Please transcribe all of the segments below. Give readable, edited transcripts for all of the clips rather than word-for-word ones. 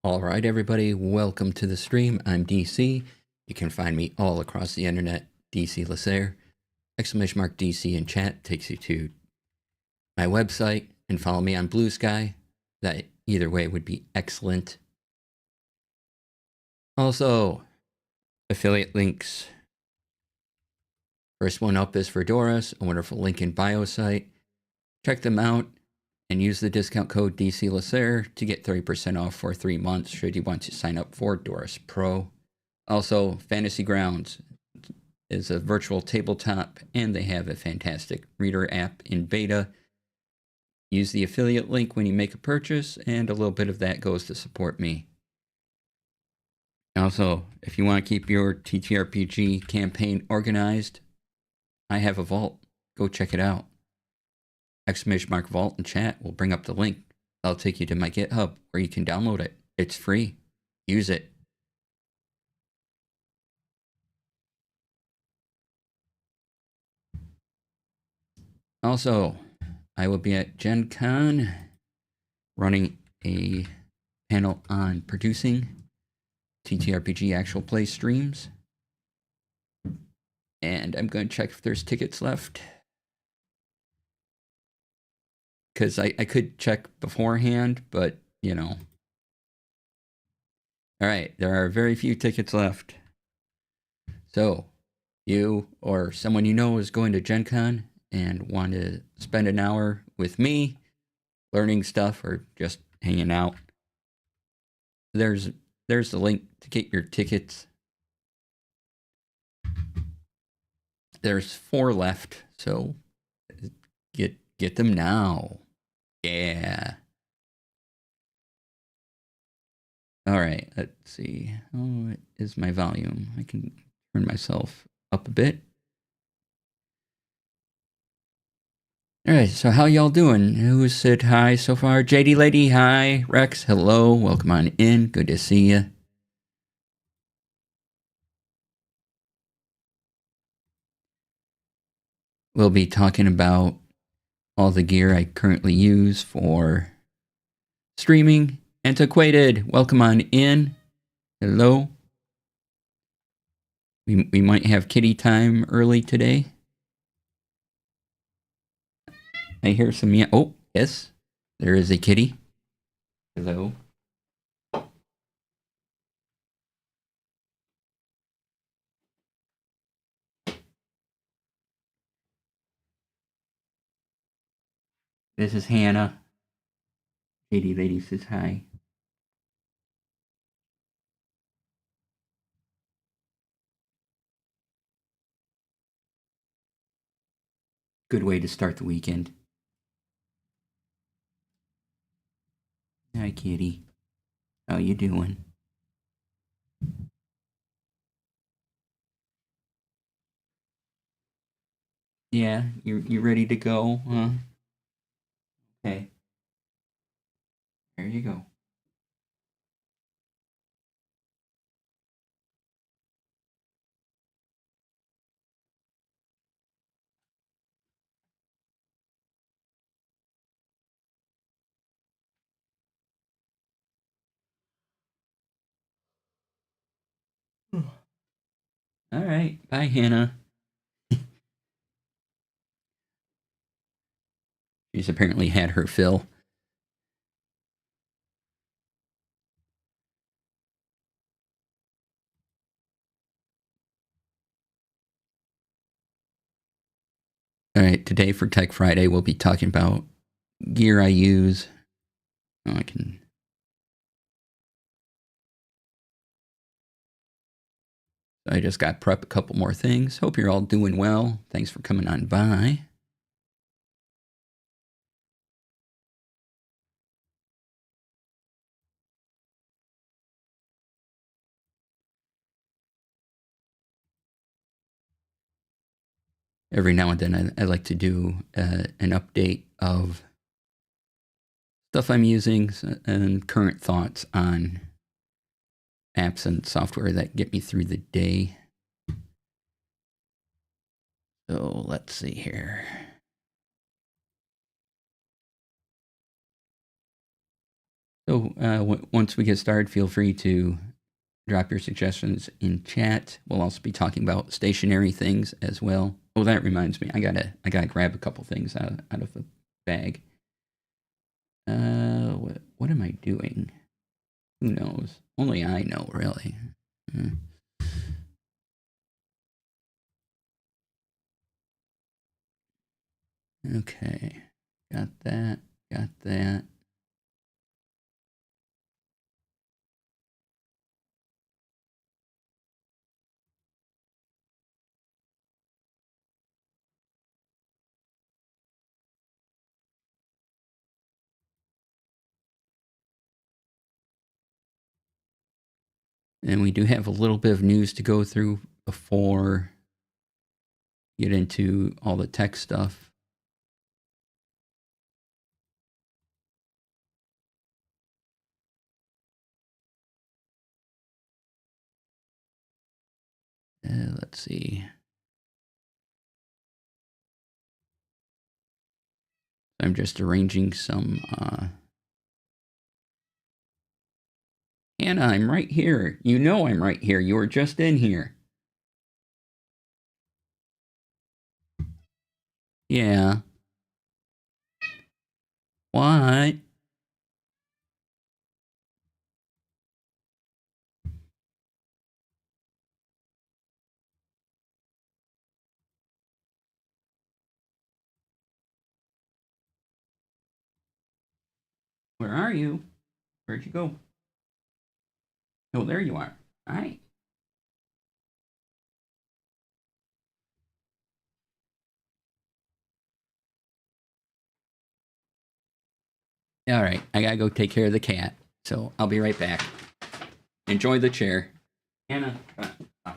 All right, everybody, welcome to the stream. I'm DC. You can find me all across the internet, DC Lasair. !DC in chat takes you to my website, and follow me on Blue Sky. That either way would be excellent. Also, affiliate links. First one up is for Doris, a wonderful link in bio site. Check them out and use the discount code DC Lasair to get 30% off for 3 months should you want to sign up for Doris Pro. Also, Fantasy Grounds is a virtual tabletop, and they have a fantastic reader app in beta. Use the affiliate link when you make a purchase, and a little bit of that goes to support me. Also, if you want to keep your TTRPG campaign organized, I have a vault. Go check it out. !vault in chat will bring up the link. I'll take you to my GitHub where you can download it. It's free. Use it. Also, I will be at Gen Con running a panel on producing TTRPG actual play streams. And I'm going to check if there's tickets left. Because I could check beforehand, but, you know. All right, there are very few tickets left. So, you or someone you know is going to Gen Con and want to spend an hour with me, learning stuff or just hanging out, there's the link to get your tickets. There's 4 left, so get them now. Yeah. All right, let's see. Oh, what is my volume? I can turn myself up a bit. All right, so how y'all doing? Who said hi so far? JD Lady, hi. Rex, hello. Welcome on in. Good to see you. We'll be talking about all the gear I currently use for streaming. Antiquated, welcome on in. Hello. We might have kitty time early today. I hear some oh, yes. There is a kitty. Hello. This is Hannah. JD Lady says hi. Good way to start the weekend. Hi, kitty. How you doing? Yeah, you ready to go, huh? Okay. There you go. All right. Bye, Hannah. She's apparently had her fill. All right. Today for Tech Friday, we'll be talking about gear I use. Oh, I just got prep a couple more things. Hope you're all doing well. Thanks for coming on by. Every now and then I like to do an update of stuff I'm using and current thoughts on apps and software that get me through the day. So let's see here. So once we get started, feel free to drop your suggestions in chat. We'll also be talking about stationary things as well. Oh, that reminds me, I gotta grab a couple things out of the bag. What am I doing? Who knows? Only I know, really. Okay, got that. Got that. And we do have a little bit of news to go through before get into all the tech stuff. Let's see. I'm just arranging some. Anna, I'm right here. You know I'm right here. You were just in here. Yeah. What? Where are you? Where'd you go? Oh, there you are. Hi. All right. I gotta go take care of the cat. So I'll be right back. Enjoy the chair. Anna, come on.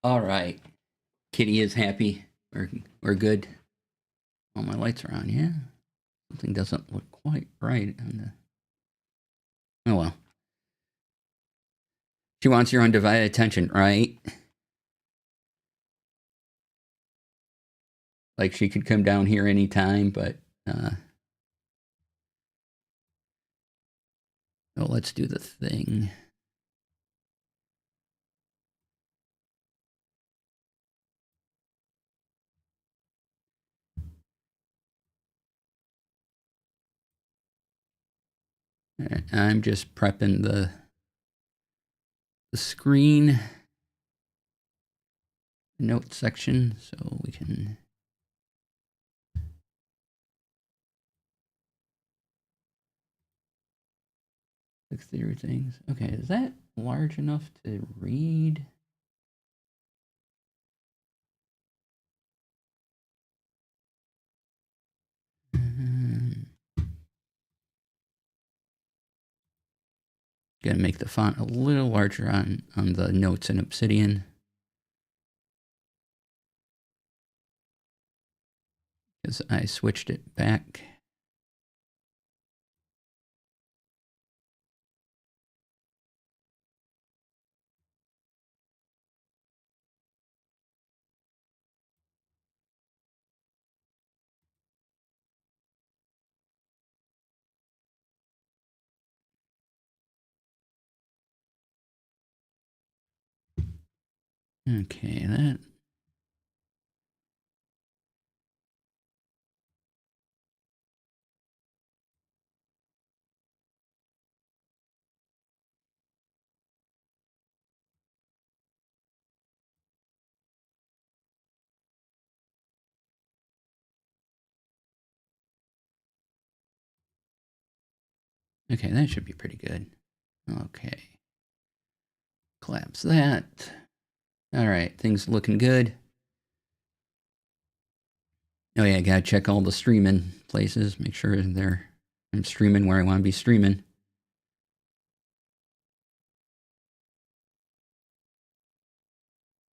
All right. Kitty is happy. We're good. All my lights are on. Yeah. Something doesn't look quite right on the. Oh well. She wants your undivided attention, right? Like she could come down here anytime, but oh, let's do the thing. I'm just prepping the screen note section so we can look through things. Okay, is that large enough to read? Gonna make the font a little larger on the notes in Obsidian. Because I switched it back. Okay, that. Okay, that should be pretty good. Okay. Collapse that. All right, things looking good. Oh yeah, gotta check all the streaming places. Make sure I'm streaming where I want to be streaming.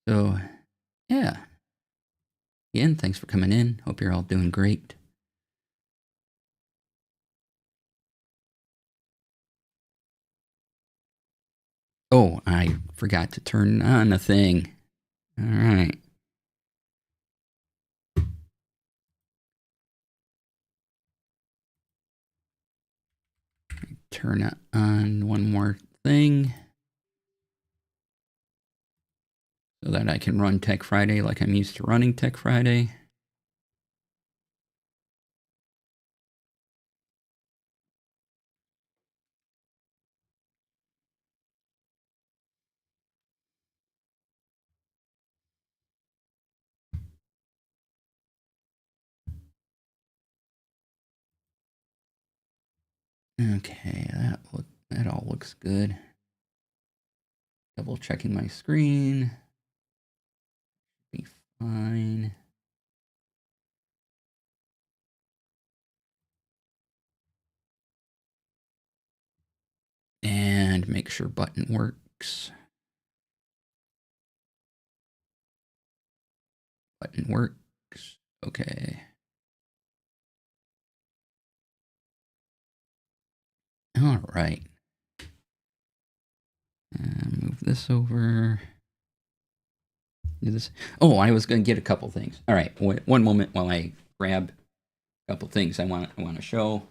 So, yeah. Again, thanks for coming in. Hope you're all doing great. Oh, I forgot to turn on a thing. All right. Turn on one more thing so that I can run Tech Friday like I'm used to running Tech Friday. Okay, that all looks good. Double checking my screen. Be fine. And make sure button works. Button works. Okay. All right. Move this over. Do this. Oh, I was going to get a couple things. All right. One moment while I grab a couple things I want to show.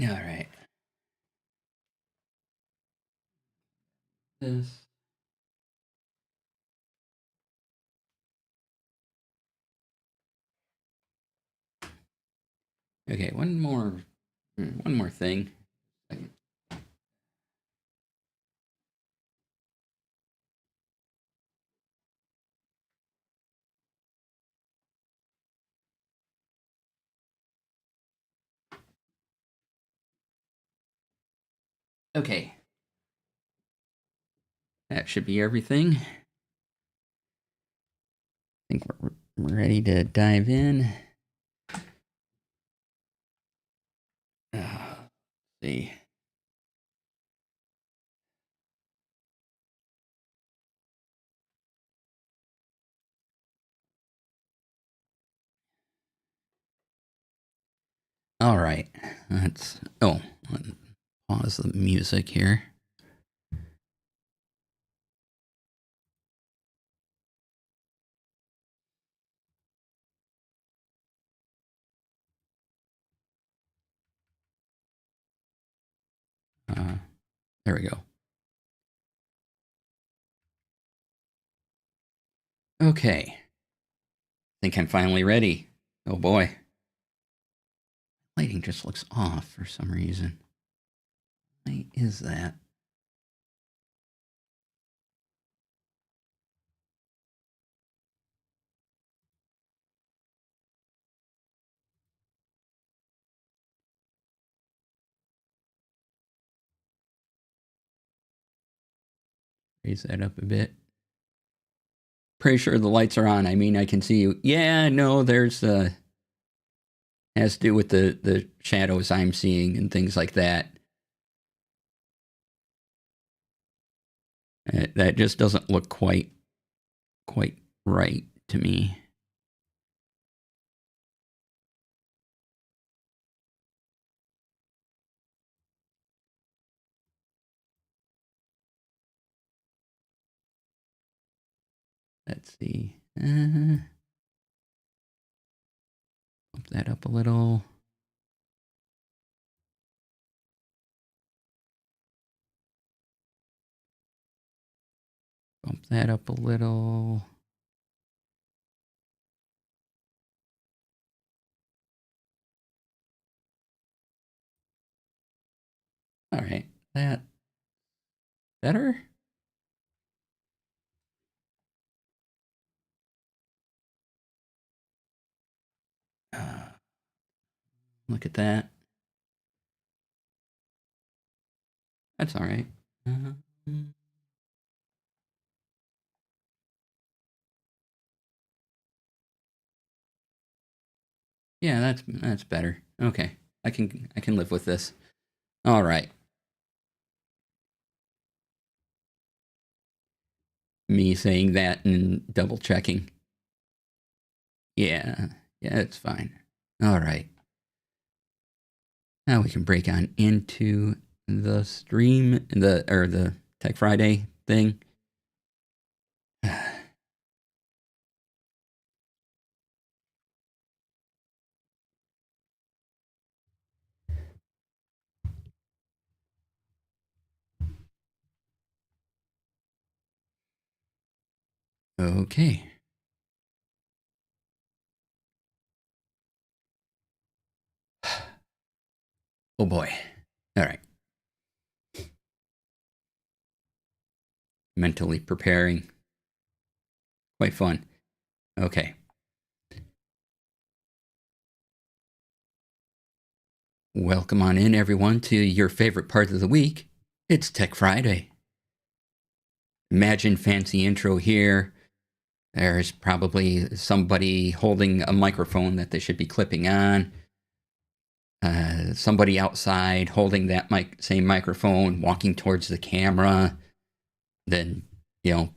All right. This. Okay, one more thing. Okay, that should be everything. I think we're ready to dive in. Let's see. All right, let's pause the music here. There we go. Okay, I think I'm finally ready. Oh boy, lighting just looks off for some reason. Why is that? Raise that up a bit. Pretty sure the lights are on. I mean, I can see you. Yeah, no, there's has to do with the shadows I'm seeing and things like that. That just doesn't look quite right to me. Let's see. Bump that up a little. Bump that up a little. All right. That better? Look at that. That's all right. Yeah, that's better. Okay. I can live with this. All right. Me saying that and double checking. Yeah. Yeah, it's fine. All right. Now we can break on into the stream, the Tech Friday thing. Okay. Oh boy. All right. Mentally preparing. Quite fun. Okay. Welcome on in, everyone, to your favorite part of the week. It's Tech Friday. Imagine fancy intro here. There's probably somebody holding a microphone that they should be clipping on. Somebody outside holding that same microphone, walking towards the camera, then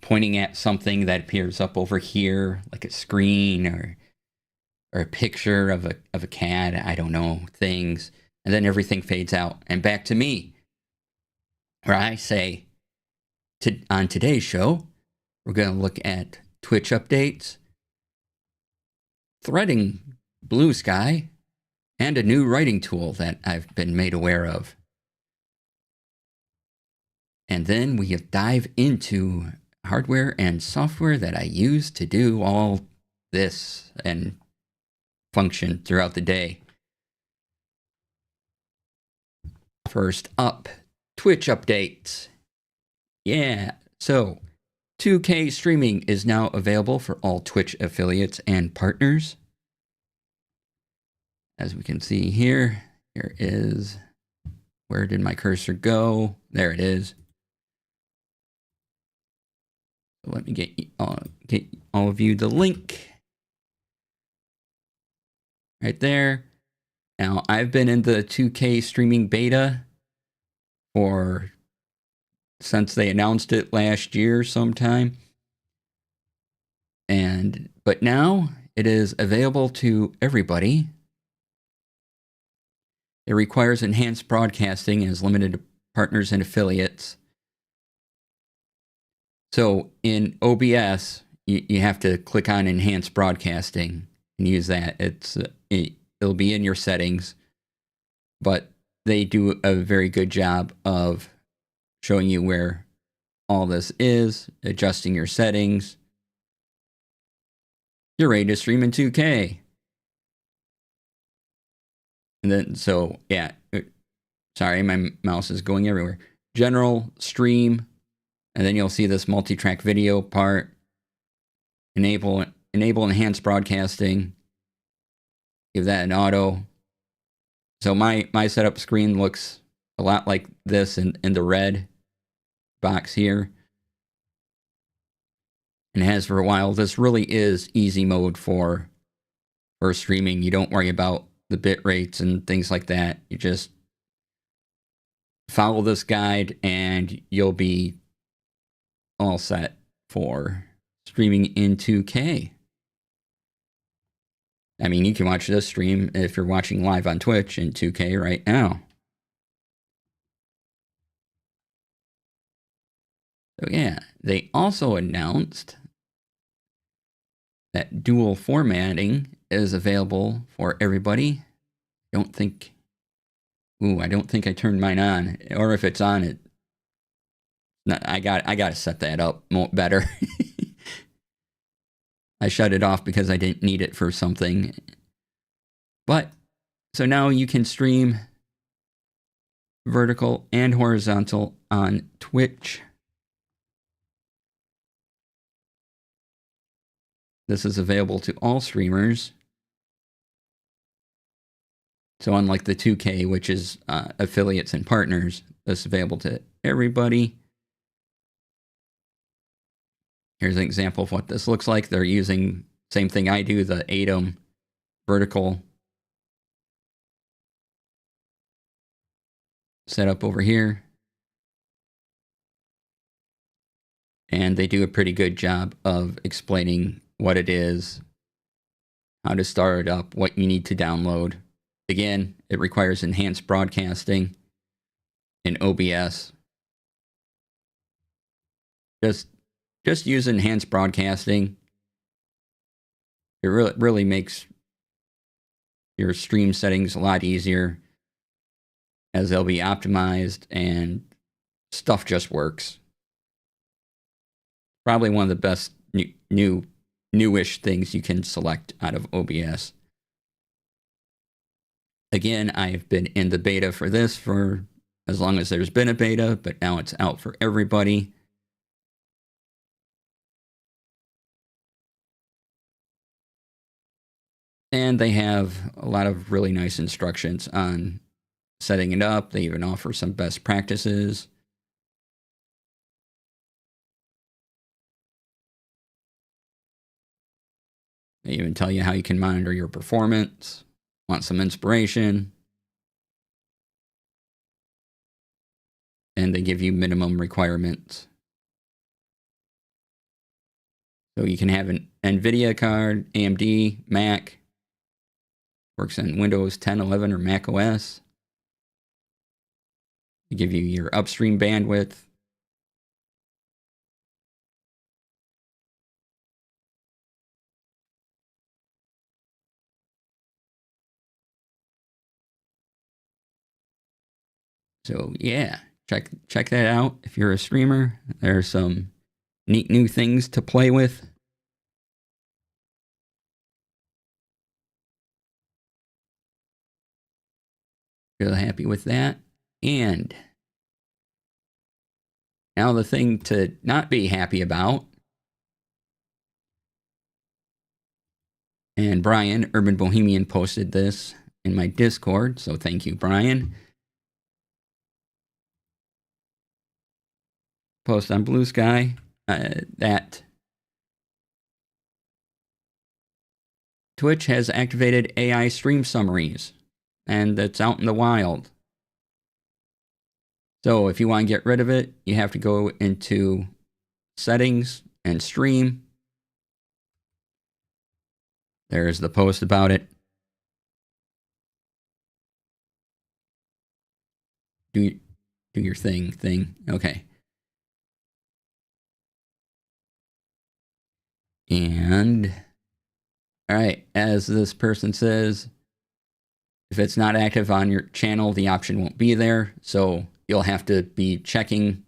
pointing at something that appears up over here, like a screen or a picture of a cat. I don't know, things, and then everything fades out, and back to me, where I say, on today's show, we're going to look at Twitch updates, threading Blue Sky, and a new writing tool that I've been made aware of. And then we dive into hardware and software that I use to do all this and function throughout the day. First up, Twitch updates. Yeah, so 2K streaming is now available for all Twitch affiliates and partners. As we can see here is, where did my cursor go? There it is. So let me get all of you the link right there. Now, I've been in the 2K streaming beta since they announced it last year sometime. But now it is available to everybody. It requires enhanced broadcasting and is limited to partners and affiliates. So in OBS, you have to click on enhanced broadcasting and use that. It'll be in your settings, but they do a very good job of showing you where all this is, adjusting your settings. You're ready to stream in 2K. And then, so yeah, sorry, my mouse is going everywhere. General, stream, and then you'll see this multi-track video part. Enable enhanced broadcasting. Give that an auto. So my setup screen looks a lot like this in the red box here. And has for a while. This really is easy mode for streaming. You don't worry about the bit rates and things like that. You just follow this guide and you'll be all set for streaming in 2K. I mean, you can watch this stream if you're watching live on Twitch in 2K right now. So yeah, they also announced that dual formatting is available for everybody. I don't think I turned mine on, or if it's on, I got to set that up better. I shut it off because I didn't need it for something. But so now you can stream vertical and horizontal on Twitch. This is available to all streamers. So unlike the 2K, which is affiliates and partners, this is available to everybody. Here's an example of what this looks like. They're using same thing I do, the ATOM vertical setup over here. And they do a pretty good job of explaining what it is, how to start it up, what you need to download. Again, it requires enhanced broadcasting in OBS. Just use enhanced broadcasting. It really makes your stream settings a lot easier, as they'll be optimized and stuff just works. Probably one of the best newish things you can select out of OBS. Again, I've been in the beta for this for as long as there's been a beta, but now it's out for everybody. And they have a lot of really nice instructions on setting it up. They even offer some best practices. They even tell you how you can monitor your performance. Want some inspiration? And they give you minimum requirements. So you can have an NVIDIA card, AMD, Mac. Works on Windows 10, 11, or Mac OS. They give you your upstream bandwidth. So yeah, check that out if you're a streamer. There's some neat new things to play with. Really happy with that. And now the thing to not be happy about. And Brian, Urban Bohemian, posted this in my Discord, so thank you, Brian. Post on Blue Sky that Twitch has activated AI stream summaries, and that's out in the wild. So if you want to get rid of it, you have to go into settings and stream. There's the post about it. Do your thing. Okay. And all right, as this person says, if it's not active on your channel, the option won't be there. So you'll have to be checking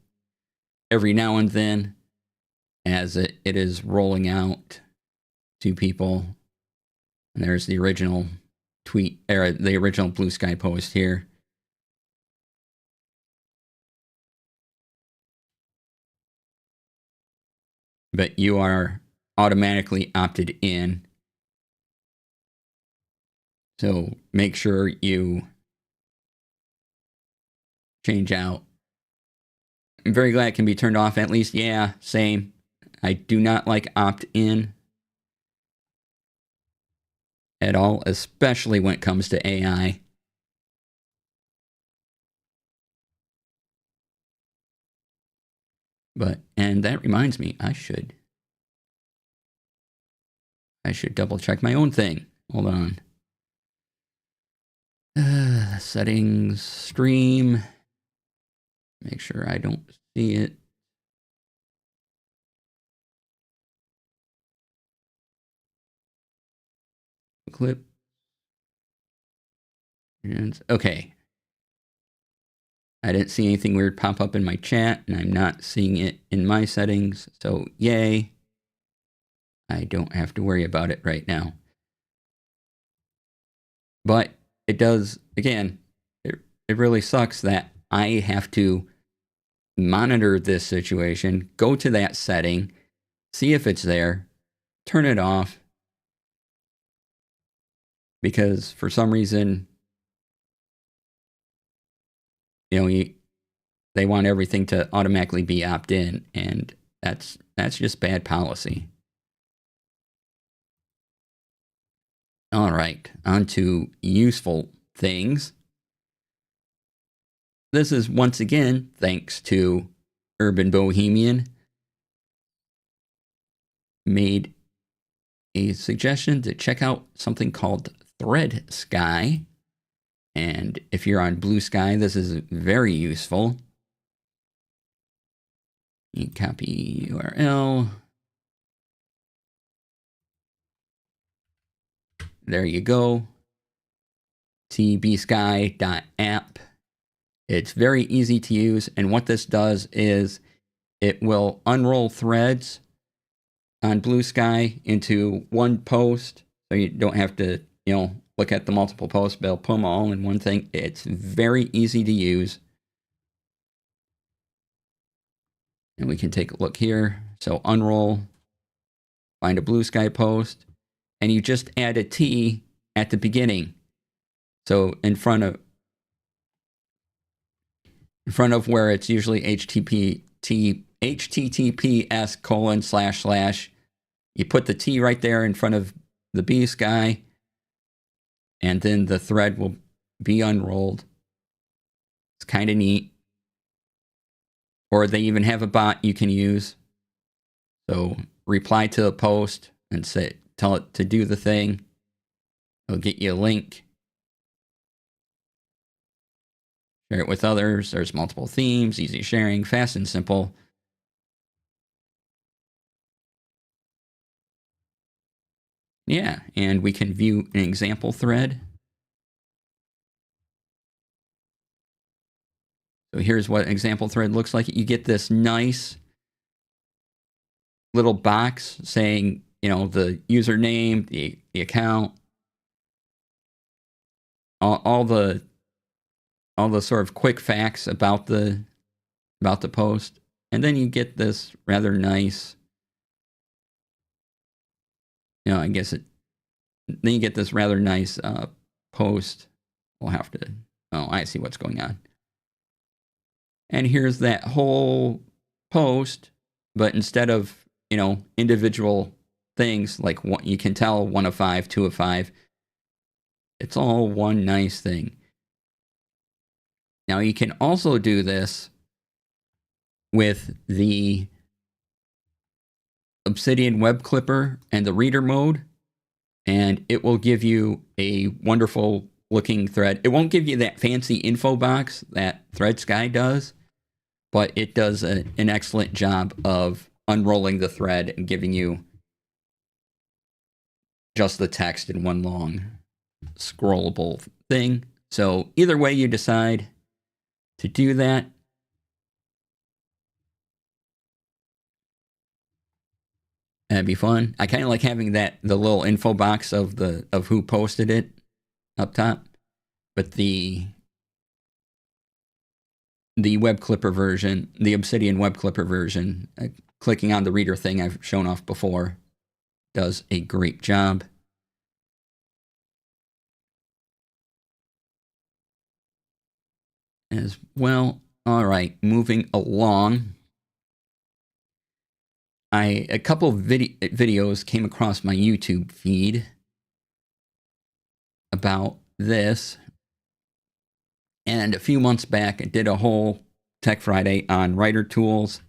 every now and then as it is rolling out to people. And there's the original tweet, or the original Blue Sky post here. But you are automatically opted in. So make sure you change out. I'm very glad it can be turned off at least. Yeah, same. I do not like opt-in at all, especially when it comes to AI. And that reminds me, I should double check my own thing. Hold on. Settings, stream. Make sure I don't see it. Clip. And okay. I didn't see anything weird pop up in my chat, and I'm not seeing it in my settings. So yay. I don't have to worry about it right now. But it does, again, it really sucks that I have to monitor this situation, go to that setting, see if it's there, turn it off, because for some reason, they want everything to automatically be opt-in, and that's just bad policy. All right, on to useful things. This is once again thanks to Urban Bohemian. Made a suggestion to check out something called Thread Sky. And if you're on Blue Sky, this is very useful. You copy URL. There you go. tbsky.app. It's very easy to use, and what this does is it will unroll threads on Blue Sky into one post, so you don't have to, look at the multiple posts, but they'll put them all in one thing. It's very easy to use. And we can take a look here. So unroll, find a Blue Sky post, and you just add a T at the beginning. So in front of where it's usually https:// you put the T right there in front of the B Sky, and then the thread will be unrolled. It's kind of neat. Or they even have a bot you can use. So reply to a post and tell it to do the thing. It'll get you a link. Share it with others. There's multiple themes, easy sharing, fast and simple. Yeah, and we can view an example thread. So here's what an example thread looks like. You get this nice little box saying, the username, the account, all the all the sort of quick facts about the post, and then you get this rather nice, I guess then you get this rather nice post. We'll have to, I see what's going on. And here's that whole post, but instead of, individual things like you can tell 1 of 5, 2 of 5, it's all one nice thing. Now you can also do this with the Obsidian web clipper and the reader mode, and it will give you a wonderful looking thread. It won't give you that fancy info box that Thread Sky does, but it does an excellent job of unrolling the thread and giving you just the text in one long scrollable thing. So either way you decide to do that, that'd be fun. I kind of like having the little info box of who posted it up top, but the web clipper version, the Obsidian web clipper version, clicking on the reader thing I've shown off before, does a great job. As well. All right, moving along. A couple of videos came across my YouTube feed about this. And a few months back, I did a whole Tech Friday on writer tools.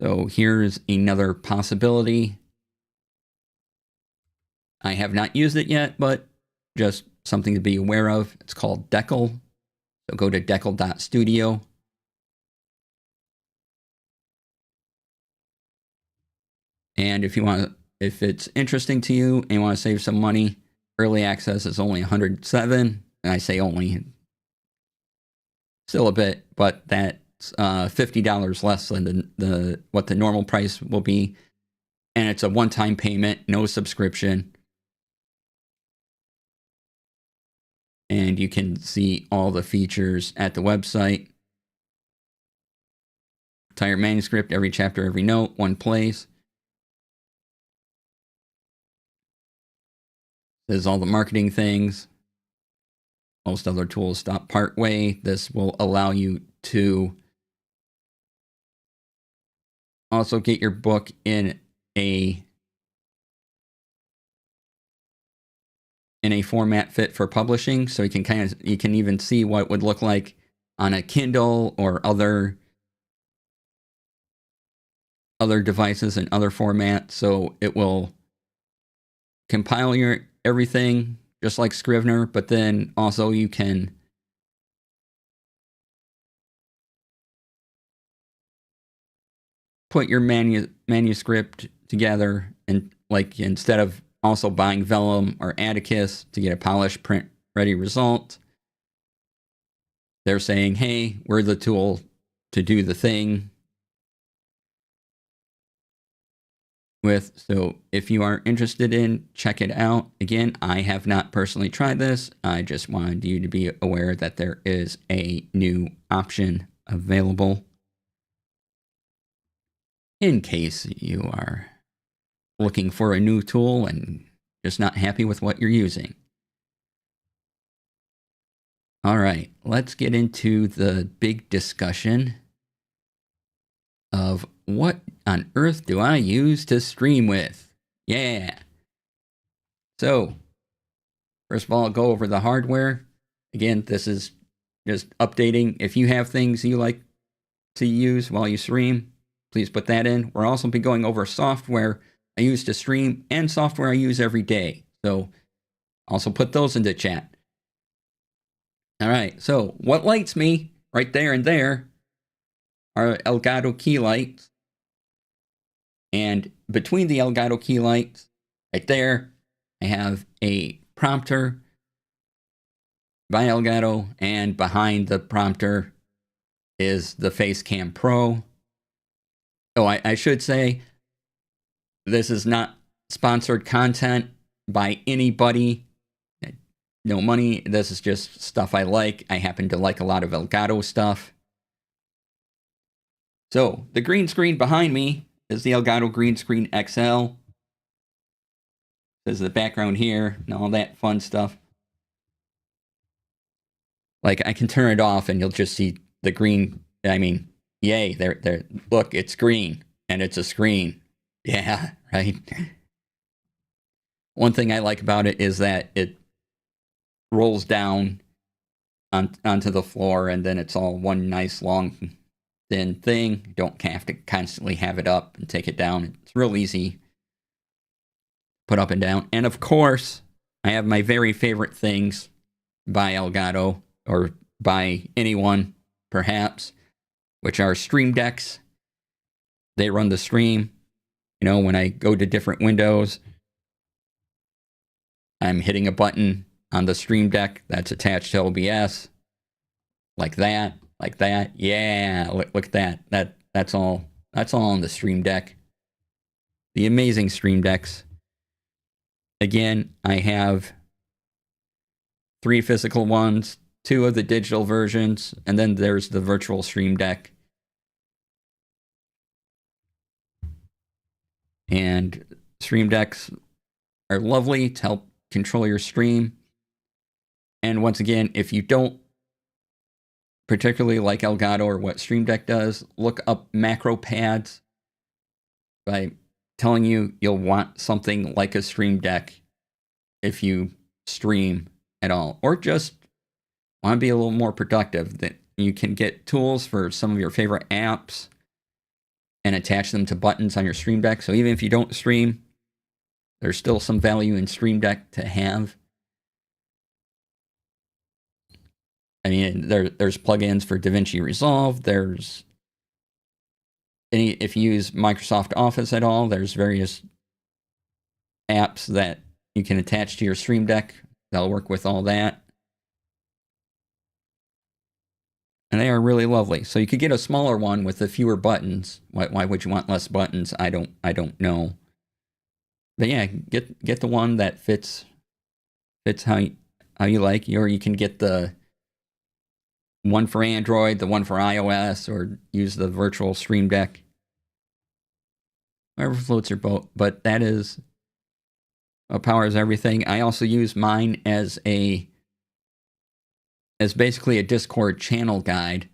So here's another possibility. I have not used it yet, but just something to be aware of. It's called Decal. So go to decal.studio. And if it's interesting to you and you want to save some money, early access is only $107. And I say only, still a bit, but that's $50 less than what the normal price will be. And it's a one-time payment, no subscription. And you can see all the features at the website. Entire manuscript, every chapter, every note, one place. There's all the marketing things. Most other tools stop partway. This will allow you to also get your book in a format fit for publishing, so you can even see what it would look like on a Kindle or other devices and other formats. So it will compile your everything just like Scrivener, but then also you can put your manuscript together, and like instead of also buying Vellum or Atticus to get a polished print ready result, they're saying, hey, we're the tool to do the thing with. So if you are interested in, check it out. Again, I have not personally tried this. I just wanted you to be aware that there is a new option available in case you are looking for a new tool and just not happy with what you're using. All right, let's get into the big discussion of what on earth do I use to stream with? Yeah. So, first of all, I'll go over the hardware. Again, this is just updating. If you have things you like to use while you stream, please put that in. We're also be going over software I use to stream and software I use every day. So, also put those into chat. All right, so what lights me right there and there are Elgato key lights. And between the Elgato key lights, right there, I have a prompter by Elgato, and behind the prompter is the Facecam Pro. Oh, I should say, this is not sponsored content by anybody. no money. This is just stuff I like. I happen to like a lot of Elgato stuff. So the green screen behind me is the Elgato Green Screen XL. There's the background here and all that fun stuff. Like, I can turn it off and you'll just see the green. I mean, yay, there. Look, it's green and it's a screen. Yeah, right. One thing I like about it is that it rolls down onto the floor, and then it's all one nice long thin thing. You don't have to constantly have it up and take it down. It's real easy. Put up and down. And of course, I have my very favorite things by Elgato, or by anyone, perhaps, which are Stream Decks. They run the stream. You know, when I go to different windows, I'm hitting a button on the Stream Deck that's attached to OBS. Like that. Yeah, look at that. That's all on the Stream Deck. The amazing Stream Decks. Again, I have 3 physical ones, 2 of the digital versions, and then there's the virtual Stream Deck. And Stream Decks are lovely to help control your stream. And once again, if you don't particularly like Elgato or what Stream Deck does, look up macro pads. By telling you'll want something like a Stream Deck if you stream at all, or just want to be a little more productive. That you can get tools for some of your favorite apps and attach them to buttons on your Stream Deck. So even if you don't stream, there's still some value in Stream Deck to have. I mean, there's plugins for DaVinci Resolve. There's if you use Microsoft Office at all, there's various apps that you can attach to your Stream Deck that'll work with all that. And they are really lovely. So you could get a smaller one with the fewer buttons. Why would you want less buttons? I don't know. But yeah, get the one that fits how you like. Or you can get the one for Android, the one for iOS, or use the virtual Stream Deck. Whatever floats your boat. But that is what powers everything. I also use mine as basically a Discord channel guide.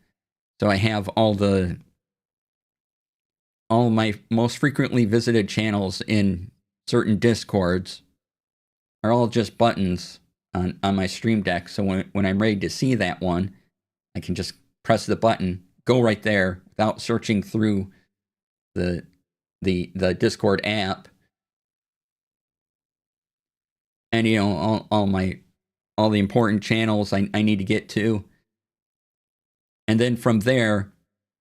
So I have all my most frequently visited channels in certain Discords are all just buttons on my Stream Deck. So when I'm ready to see that one, I can just press the button, go right there without searching through the Discord app. And you know, all the important channels I need to get to. And then from there,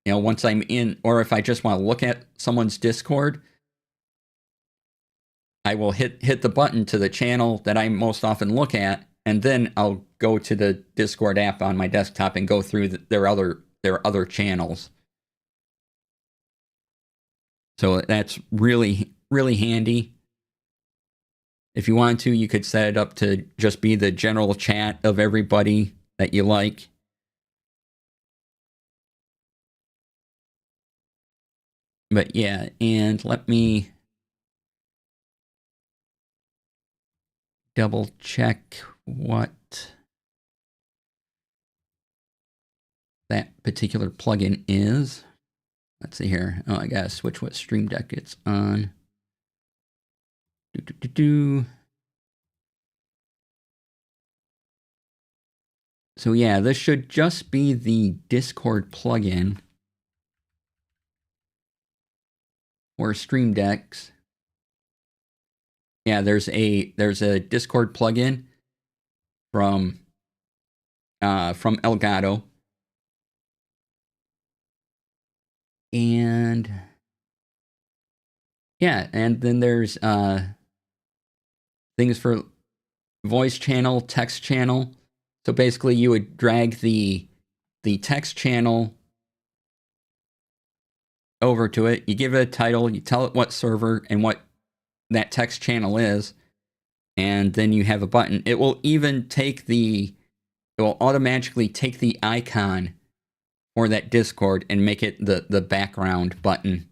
you know, once I'm in, or if I just want to look at someone's Discord, I will hit the button to the channel that I most often look at, and then I'll go to the Discord app on my desktop and go through their other channels. So that's really, really handy. If you want to, you could set it up to just be the general chat of everybody that you like. But yeah, and let me double check what that particular plugin is. Let's see here. Oh, I gotta switch what Stream Deck it's on. So yeah, this should just be the Discord plugin for Stream Decks. Yeah, there's a Discord plugin from Elgato. And yeah, and then there's things for voice channel, text channel. So basically you would drag the text channel over to it. You give it a title, you tell it what server and what that text channel is, and then you have a button. It will even take it will automatically take the icon for that Discord and make it the background button.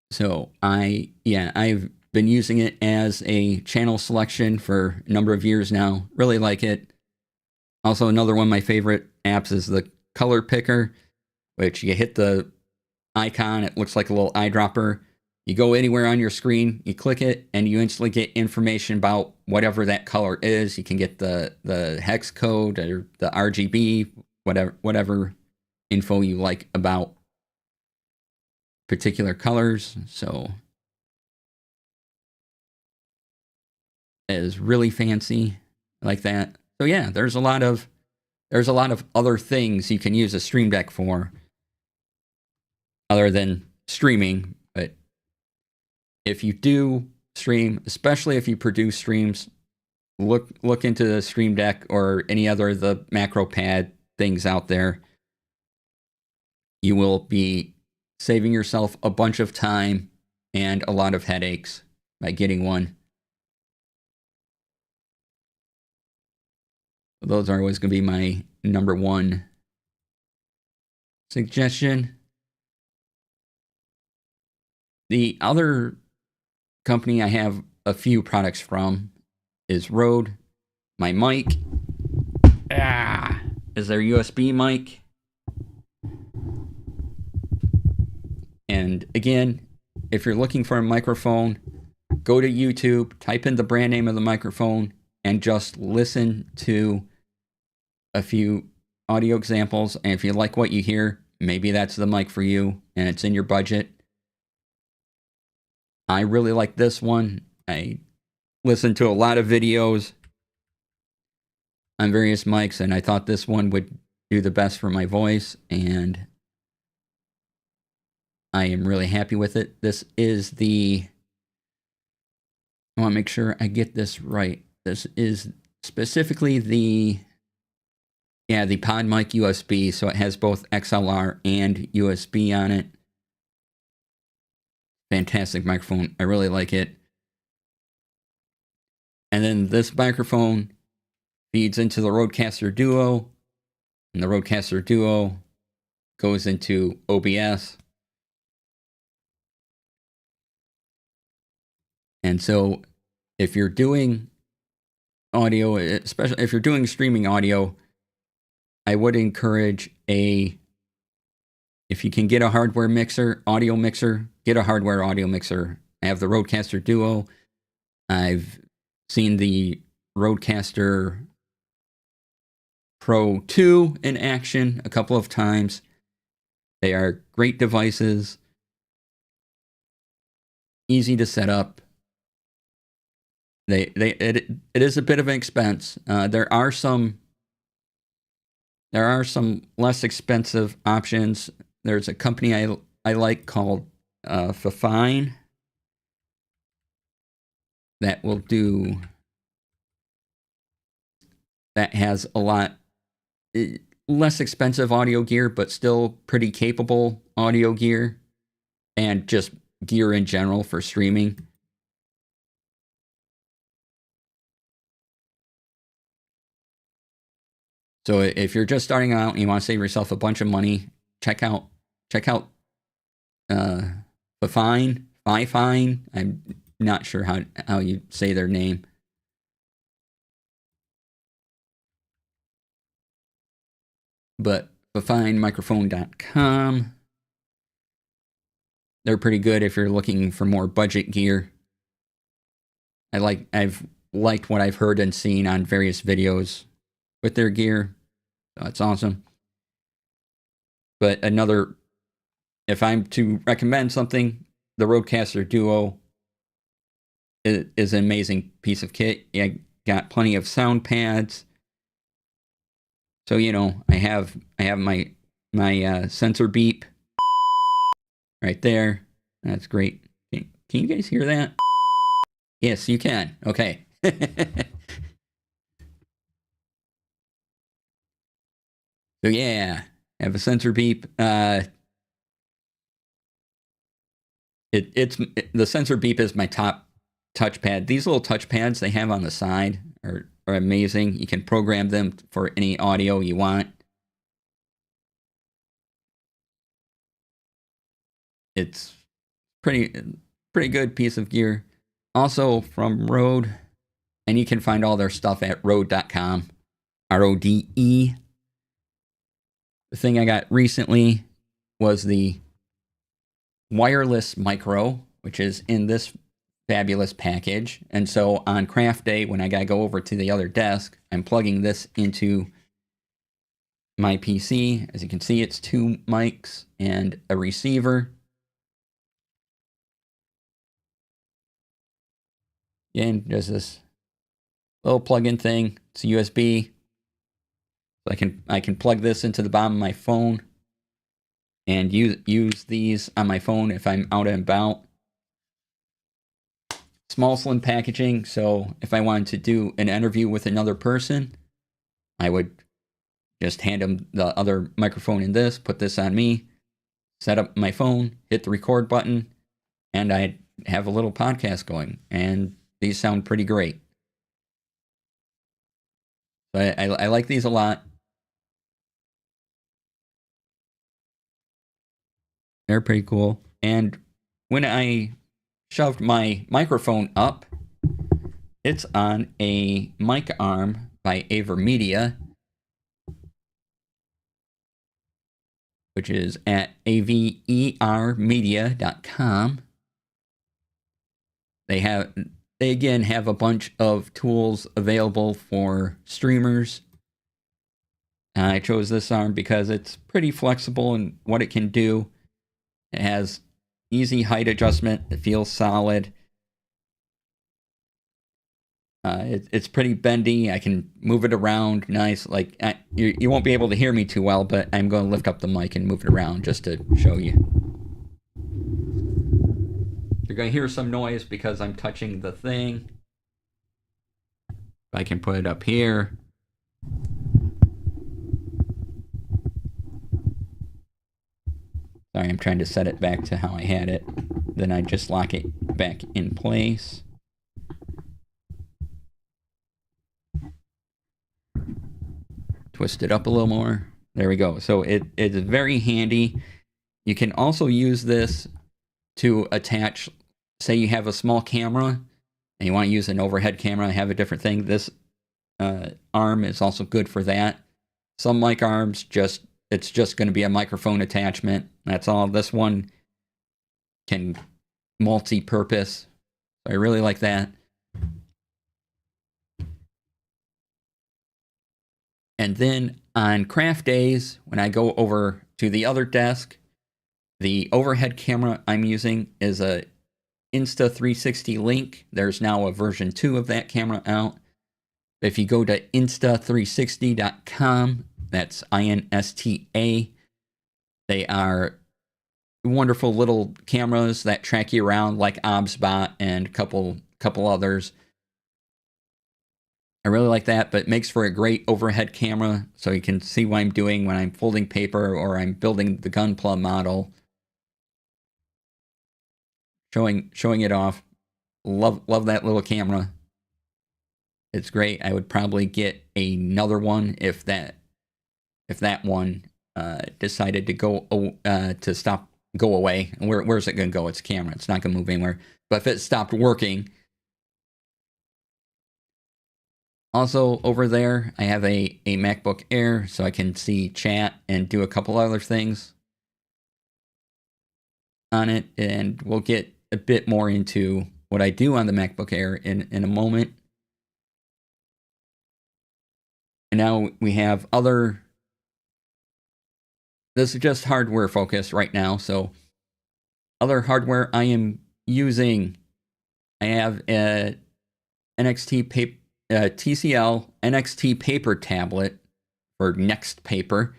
So I've been using it as a channel selection for a number of years now. Really like it. Also, another one of my favorite apps is the color picker, which you hit the icon, it looks like a little eyedropper. You go anywhere on your screen, you click it, and you instantly get information about whatever that color is. You can get the hex code or the RGB, whatever info you like about particular colors. So it is really fancy. I like that. So yeah, there's a lot of other things you can use a Stream Deck for other than streaming. But if you do stream, especially if you produce streams, look into the Stream Deck or any other of the macro pad things out there. You will be saving yourself a bunch of time and a lot of headaches by getting one. Those are always going to be my number one suggestion. The other company I have a few products from is Rode. My mic is their USB mic. And again, if you're looking for a microphone, go to YouTube, type in the brand name of the microphone, and just listen to a few audio examples. And if you like what you hear, maybe that's the mic for you and it's in your budget. I really like this one. I listened to a lot of videos on various mics, and I thought this one would do the best for my voice, and I am really happy with it. This is I want to make sure I get this right. This is specifically the pod mic USB, so it has both XLR and USB on it. Fantastic microphone. I really like it. And then this microphone feeds into the Rodecaster Duo, and the Rodecaster Duo goes into OBS. And so if you're doing audio, especially if you're doing streaming audio, I would encourage if you can get a hardware audio mixer, get a hardware audio mixer. I have the Rodecaster Duo. I've seen the Rodecaster Pro 2 in action a couple of times. They are great devices, easy to set up. It is a bit of an expense. There are some less expensive options. There's a company I like called Fifine that has a lot less expensive audio gear, but still pretty capable audio gear and just gear in general for streaming. So if you're just starting out and you want to save yourself a bunch of money, check out Fifine. I'm not sure how you say their name. But fifinemicrophone.com. They're pretty good if you're looking for more budget gear. I've liked what I've heard and seen on various videos with their gear. So it's awesome. But if I'm to recommend something, the Rodecaster Duo is an amazing piece of kit. I got plenty of sound pads. So, I have my sensor beep right there. That's great. Can you guys hear that? Yes, you can. Okay. So yeah, I have a sensor beep. The sensor beep is my top touchpad. These little touchpads they have on the side are amazing. You can program them for any audio you want. It's pretty good piece of gear. Also from Rode, and you can find all their stuff at rode.com. RODE. The thing I got recently was the wireless micro, which is in this fabulous package. And so on craft day, when I gotta go over to the other desk, I'm plugging this into my PC. As you can see, it's 2 mics and a receiver. And there's this little plug-in thing. It's a USB. So I can plug this into the bottom of my phone and use these on my phone if I'm out and about. Small, slim packaging, so if I wanted to do an interview with another person, I would just hand them the other microphone in this, put this on me, set up my phone, hit the record button, and I'd have a little podcast going. And these sound pretty great. So I like these a lot. They're pretty cool. And when I shoved my microphone up, it's on a mic arm by Avermedia, which is at avermedia.com. They again have a bunch of tools available for streamers. I chose this arm because it's pretty flexible in what it can do. It has easy height adjustment. It feels solid. It's pretty bendy. I can move it around nice. Like you won't be able to hear me too well, but I'm going to lift up the mic and move it around just to show you. You're going to hear some noise because I'm touching the thing. I can put it up here. Sorry, I'm trying to set it back to how I had it. Then I just lock it back in place. Twist it up a little more. There we go. So it's very handy. You can also use this to attach, say you have a small camera and you want to use an overhead camera and have a different thing. This arm is also good for that. Some mic arms, it's just going to be a microphone attachment. That's all. This one can multi-purpose. I really like that. And then on craft days, when I go over to the other desk, the overhead camera I'm using is a Insta360 Link. There's now a version 2 of that camera out. If you go to insta360.com, that's INSTA, they are wonderful little cameras that track you around like OBSBot and a couple others. I really like that, but it makes for a great overhead camera so you can see what I'm doing when I'm folding paper or I'm building the Gunpla model. Showing it off. Love that little camera. It's great. I would probably get another one if that one decided to go away. And where's it going to go? It's a camera. It's not going to move anywhere. But if it stopped working. Also over there, I have a MacBook Air, so I can see chat and do a couple other things on it. And we'll get a bit more into what I do on the MacBook Air in a moment. And now we have other. This is just hardware focused right now. So other hardware I am using. I have a TCL NXT paper tablet for Next Paper.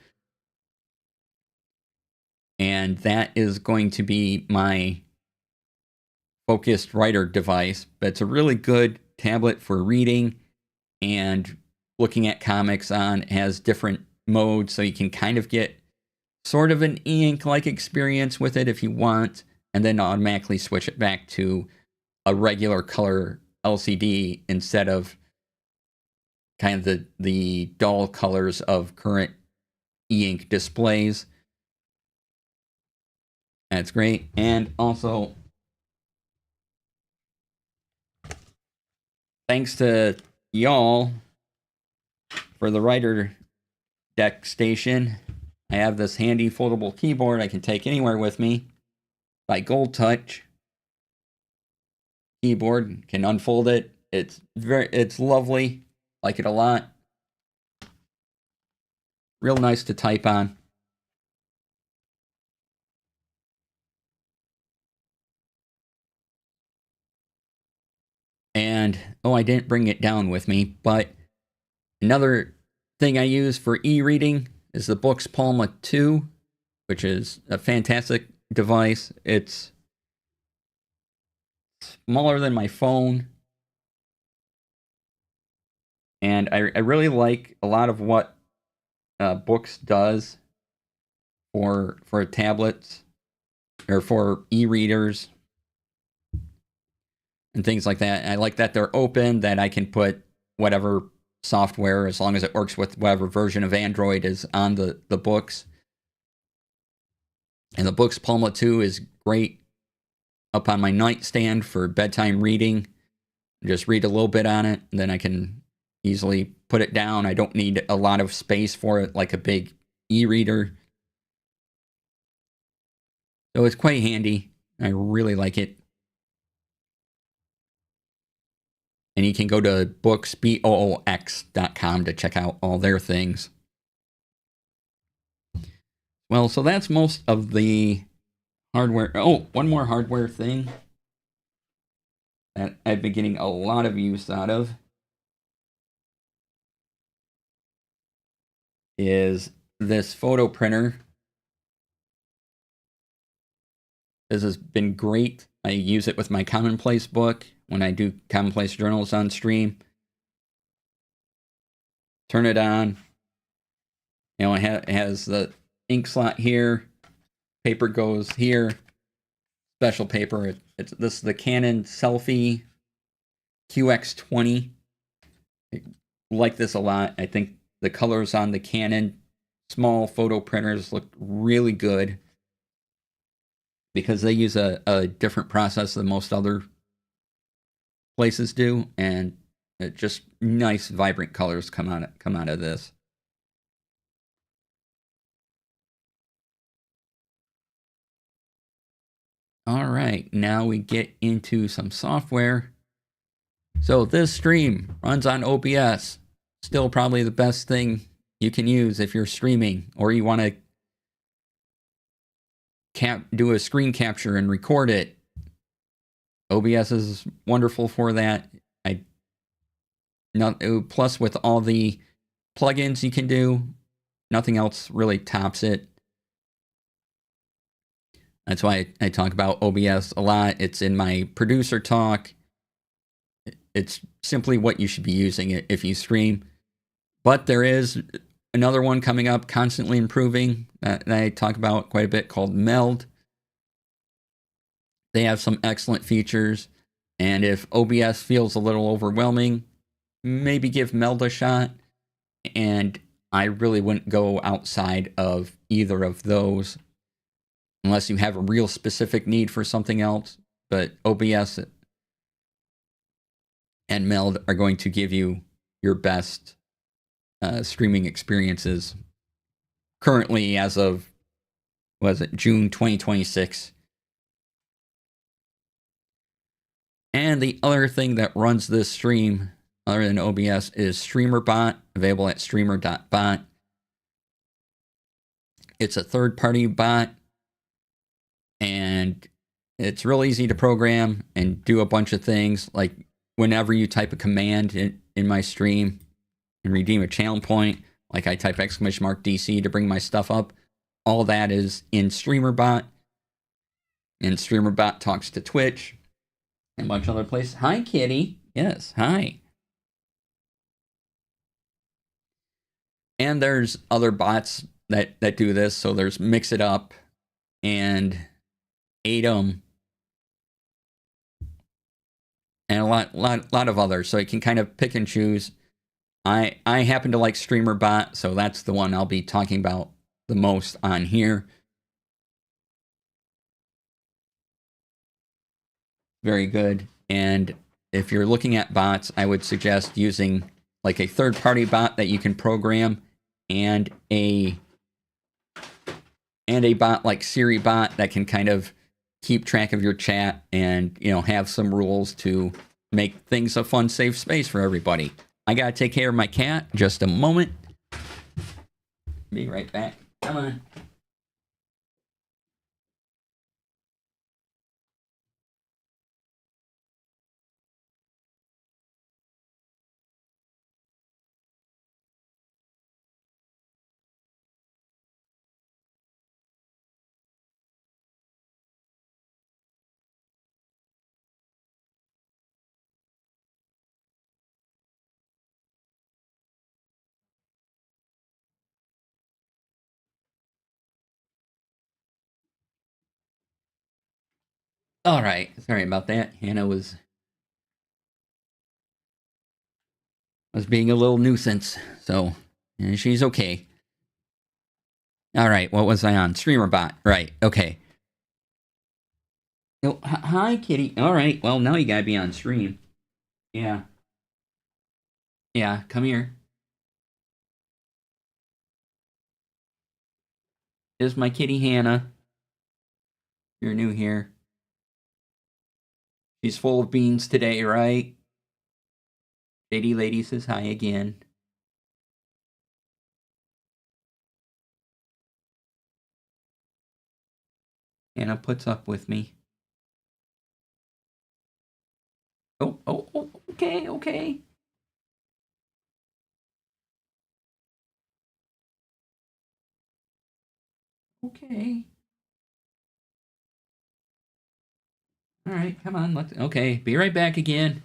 And that is going to be my focused writer device. But it's a really good tablet for reading and looking at comics on. It has different mode, so you can kind of get sort of an e-ink-like experience with it if you want, and then automatically switch it back to a regular color LCD instead of kind of the dull colors of current e-ink displays. That's great. And also, thanks to y'all for the writer deck station, I have this handy foldable keyboard I can take anywhere with me by Gold Touch keyboard. Can unfold it. It's lovely. Like it a lot. Real nice to type on. And I didn't bring it down with me, but another thing I use for e-reading is the Books Palma 2, which is a fantastic device. It's smaller than my phone, and I really like a lot of what Books does for tablets or for e-readers and things like that. And I like that they're open, that I can put whatever software, as long as it works with whatever version of Android is on the books. And the Books Palma 2 is great up on my nightstand for bedtime reading. Just read a little bit on it, and then I can easily put it down. I don't need a lot of space for it like a big e-reader. So it's quite handy. I really like it. And you can go to books.com to check out all their things. Well, so that's most of the hardware. Oh, one more hardware thing that I've been getting a lot of use out of is this photo printer. This has been great. I use it with my Commonplace book when I do Commonplace journals on stream. Turn it on. You know, it has the ink slot here. Paper goes here. Special paper. This is the Canon Selfie QX20. I like this a lot. I think the colors on the Canon small photo printers look really good because they use a different process than most other places do, and just nice, vibrant colors come out of this. All right, now we get into some software. So this stream runs on OBS. Still probably the best thing you can use if you're streaming or you want to do a screen capture and record it. OBS is wonderful for that. Plus, with all the plugins you can do, nothing else really tops it. That's why I talk about OBS a lot. It's in my producer talk. It's simply what you should be using it if you stream. But there is another one coming up, constantly improving, that I talk about quite a bit, called Meld. They have some excellent features, and if OBS feels a little overwhelming, maybe give Meld a shot. And I really wouldn't go outside of either of those unless you have a real specific need for something else. But OBS and Meld are going to give you your best streaming experiences currently as of, June 2026. And the other thing that runs this stream, other than OBS, is StreamerBot, available at streamer.bot. It's a third-party bot, and it's real easy to program and do a bunch of things. Like whenever you type a command in my stream and redeem a channel point, like I type !DC to bring my stuff up, all that is in StreamerBot. And StreamerBot talks to Twitch and a bunch of other places. Hi, kitty. Yes, hi. And there's other bots that do this. So there's Mix It Up and Atom and a lot of others. So you can kind of pick and choose. I happen to like StreamerBot, so that's the one I'll be talking about the most on here. Very good. And if you're looking at bots, I would suggest using like a third-party bot that you can program and a bot like SiriBot that can kind of keep track of your chat and, you know, have some rules to make things a fun, safe space for everybody. I gotta take care of my cat. Just a moment. Be right back. Come on. All right. Sorry about that. Hannah was being a little nuisance. So, and she's okay. All right. What was I on? StreamerBot. Right. Okay. Oh, hi, kitty. All right. Well, now you gotta be on stream. Yeah. Yeah. Come here. This is my kitty Hannah. You're new here. She's full of beans today, right? Lady says hi again. Hannah puts up with me. Oh, okay. Okay. All right, come on. Okay, be right back again.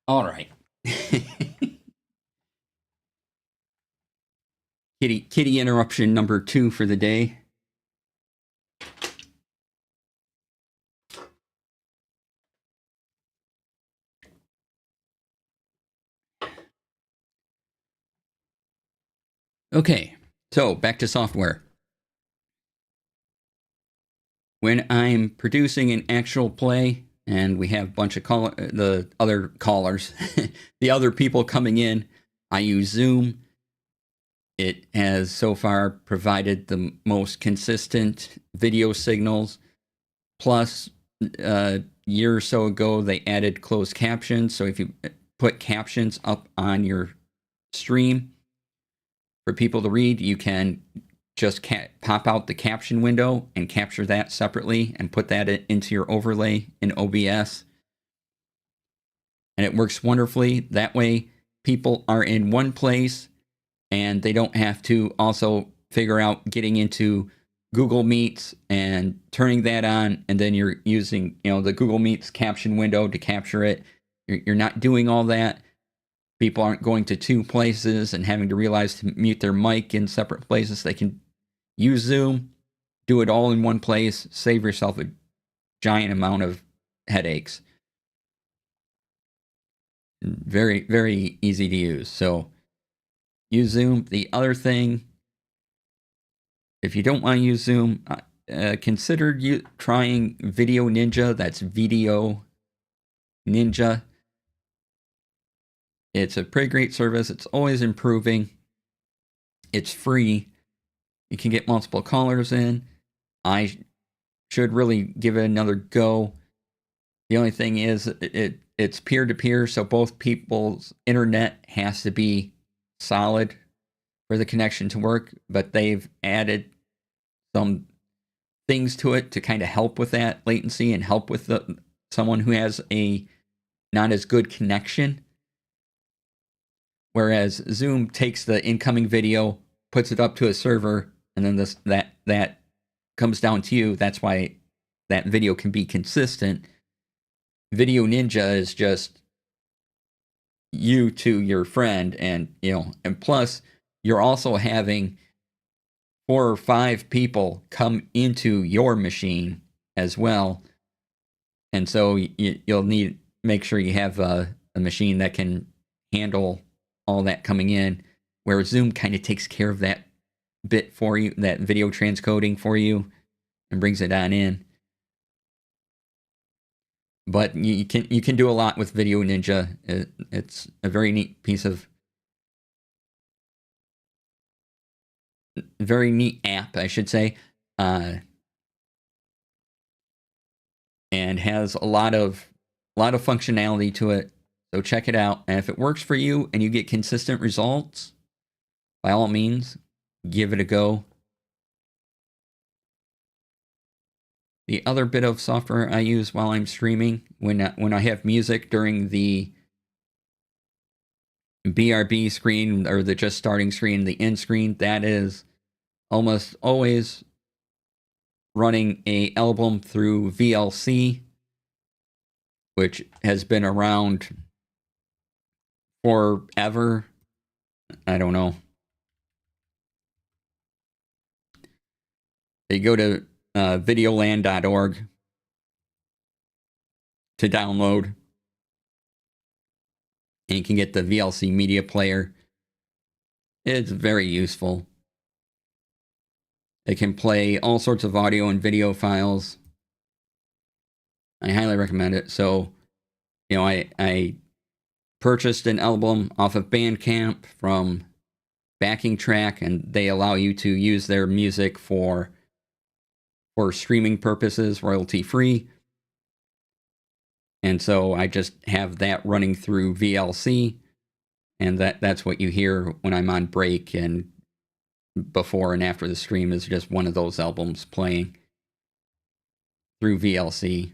All right. Kitty interruption number 2 for the day. Okay, so back to software. When I'm producing an actual play and we have a bunch of the other callers, the other people coming in, I use Zoom. It has so far provided the most consistent video signals. Plus, a year or so ago, they added closed captions. So if you put captions up on your stream for people to read, you can just pop out the caption window and capture that separately and put that into your overlay in OBS. And it works wonderfully. That way, people are in one place and they don't have to also figure out getting into Google Meets and turning that on, and then you're using, the Google Meets caption window to capture it. You're not doing all that. people aren't going to two places and having to realize to mute their mic in separate places. They can use Zoom, do it all in one place, save yourself a giant amount of headaches. Very, very easy to use. So use Zoom. The other thing, if you don't want to use Zoom, consider trying Video Ninja. That's Video Ninja. It's a pretty great service. It's always improving. It's free. You can get multiple callers in. I should really give it another go. The only thing is it's peer-to-peer, so both people's internet has to be solid for the connection to work, but they've added some things to it to kind of help with that latency and help with someone who has a not as good connection. Whereas Zoom takes the incoming video, puts it up to a server, and then that comes down to you. That's why that video can be consistent. Video Ninja is just you to your friend, and and plus you're also having 4 or 5 people come into your machine as well, and so you'll need make sure you have a machine that can handle all that coming in, where Zoom kind of takes care of that bit for you, that video transcoding for you, and brings it on in. But you can do a lot with Video Ninja. It's a very neat very neat app, I should say, and has a lot of functionality to it. So check it out, and if it works for you and you get consistent results, by all means, give it a go. The other bit of software I use while I'm streaming, when I have music during the BRB screen or the just starting screen, the end screen, that is almost always running a album through VLC, which has been around forever. I don't know. You go to videoland.org to download, and you can get the VLC media player. It's very useful. It can play all sorts of audio and video files. I highly recommend it. So, I purchased an album off of Bandcamp from Backing Track, and they allow you to use their music for streaming purposes, royalty free. And so I just have that running through VLC, and that's what you hear when I'm on break and before and after the stream is just one of those albums playing through VLC.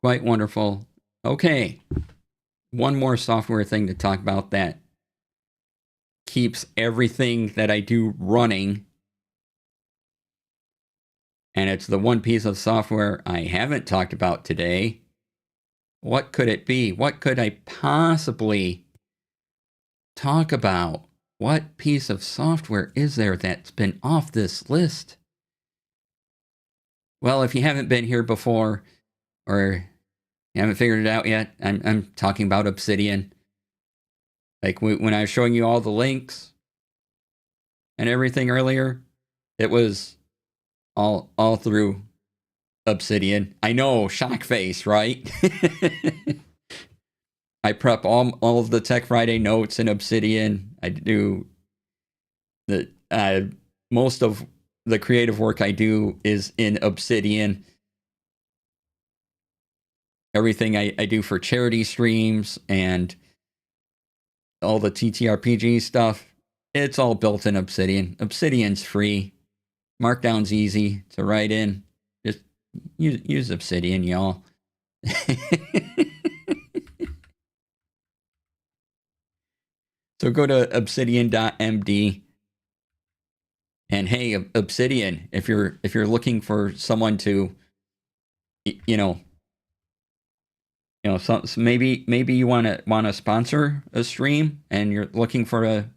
Quite wonderful. Okay, one more software thing to talk about that keeps everything that I do running. And it's the one piece of software I haven't talked about today. What could it be? What could I possibly talk about? What piece of software is there that's been off this list? Well, if you haven't been here before, or you haven't figured it out yet, I'm talking about Obsidian. Like when I was showing you all the links and everything earlier, it was all through Obsidian. I know, shock face, right? I prep all of the Tech Friday notes in Obsidian. I do the most of the creative work I do is in Obsidian. Everything I do for charity streams and all the TTRPG stuff, it's all built in Obsidian. Obsidian's free. Markdown's easy to write in. Just use Obsidian, y'all. So go to obsidian.md. And hey, Obsidian, if you're looking for someone to, so maybe you want to sponsor a stream, and you're looking for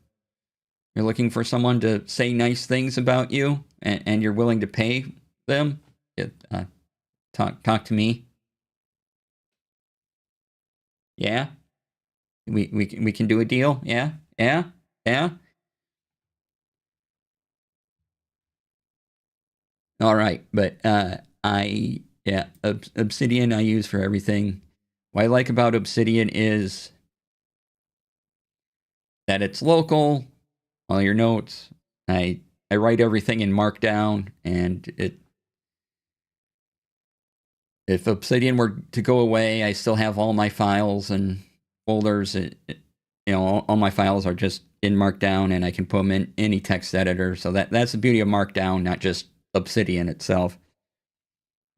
someone to say nice things about you, and you're willing to pay them. Talk to me. Yeah, we can do a deal. Yeah. All right, but Obsidian I use for everything. What I like about Obsidian is that it's local. All your notes. I write everything in Markdown, and if Obsidian were to go away, I still have all my files and folders. All my files are just in Markdown, and I can put them in any text editor. So that's the beauty of Markdown, not just Obsidian itself.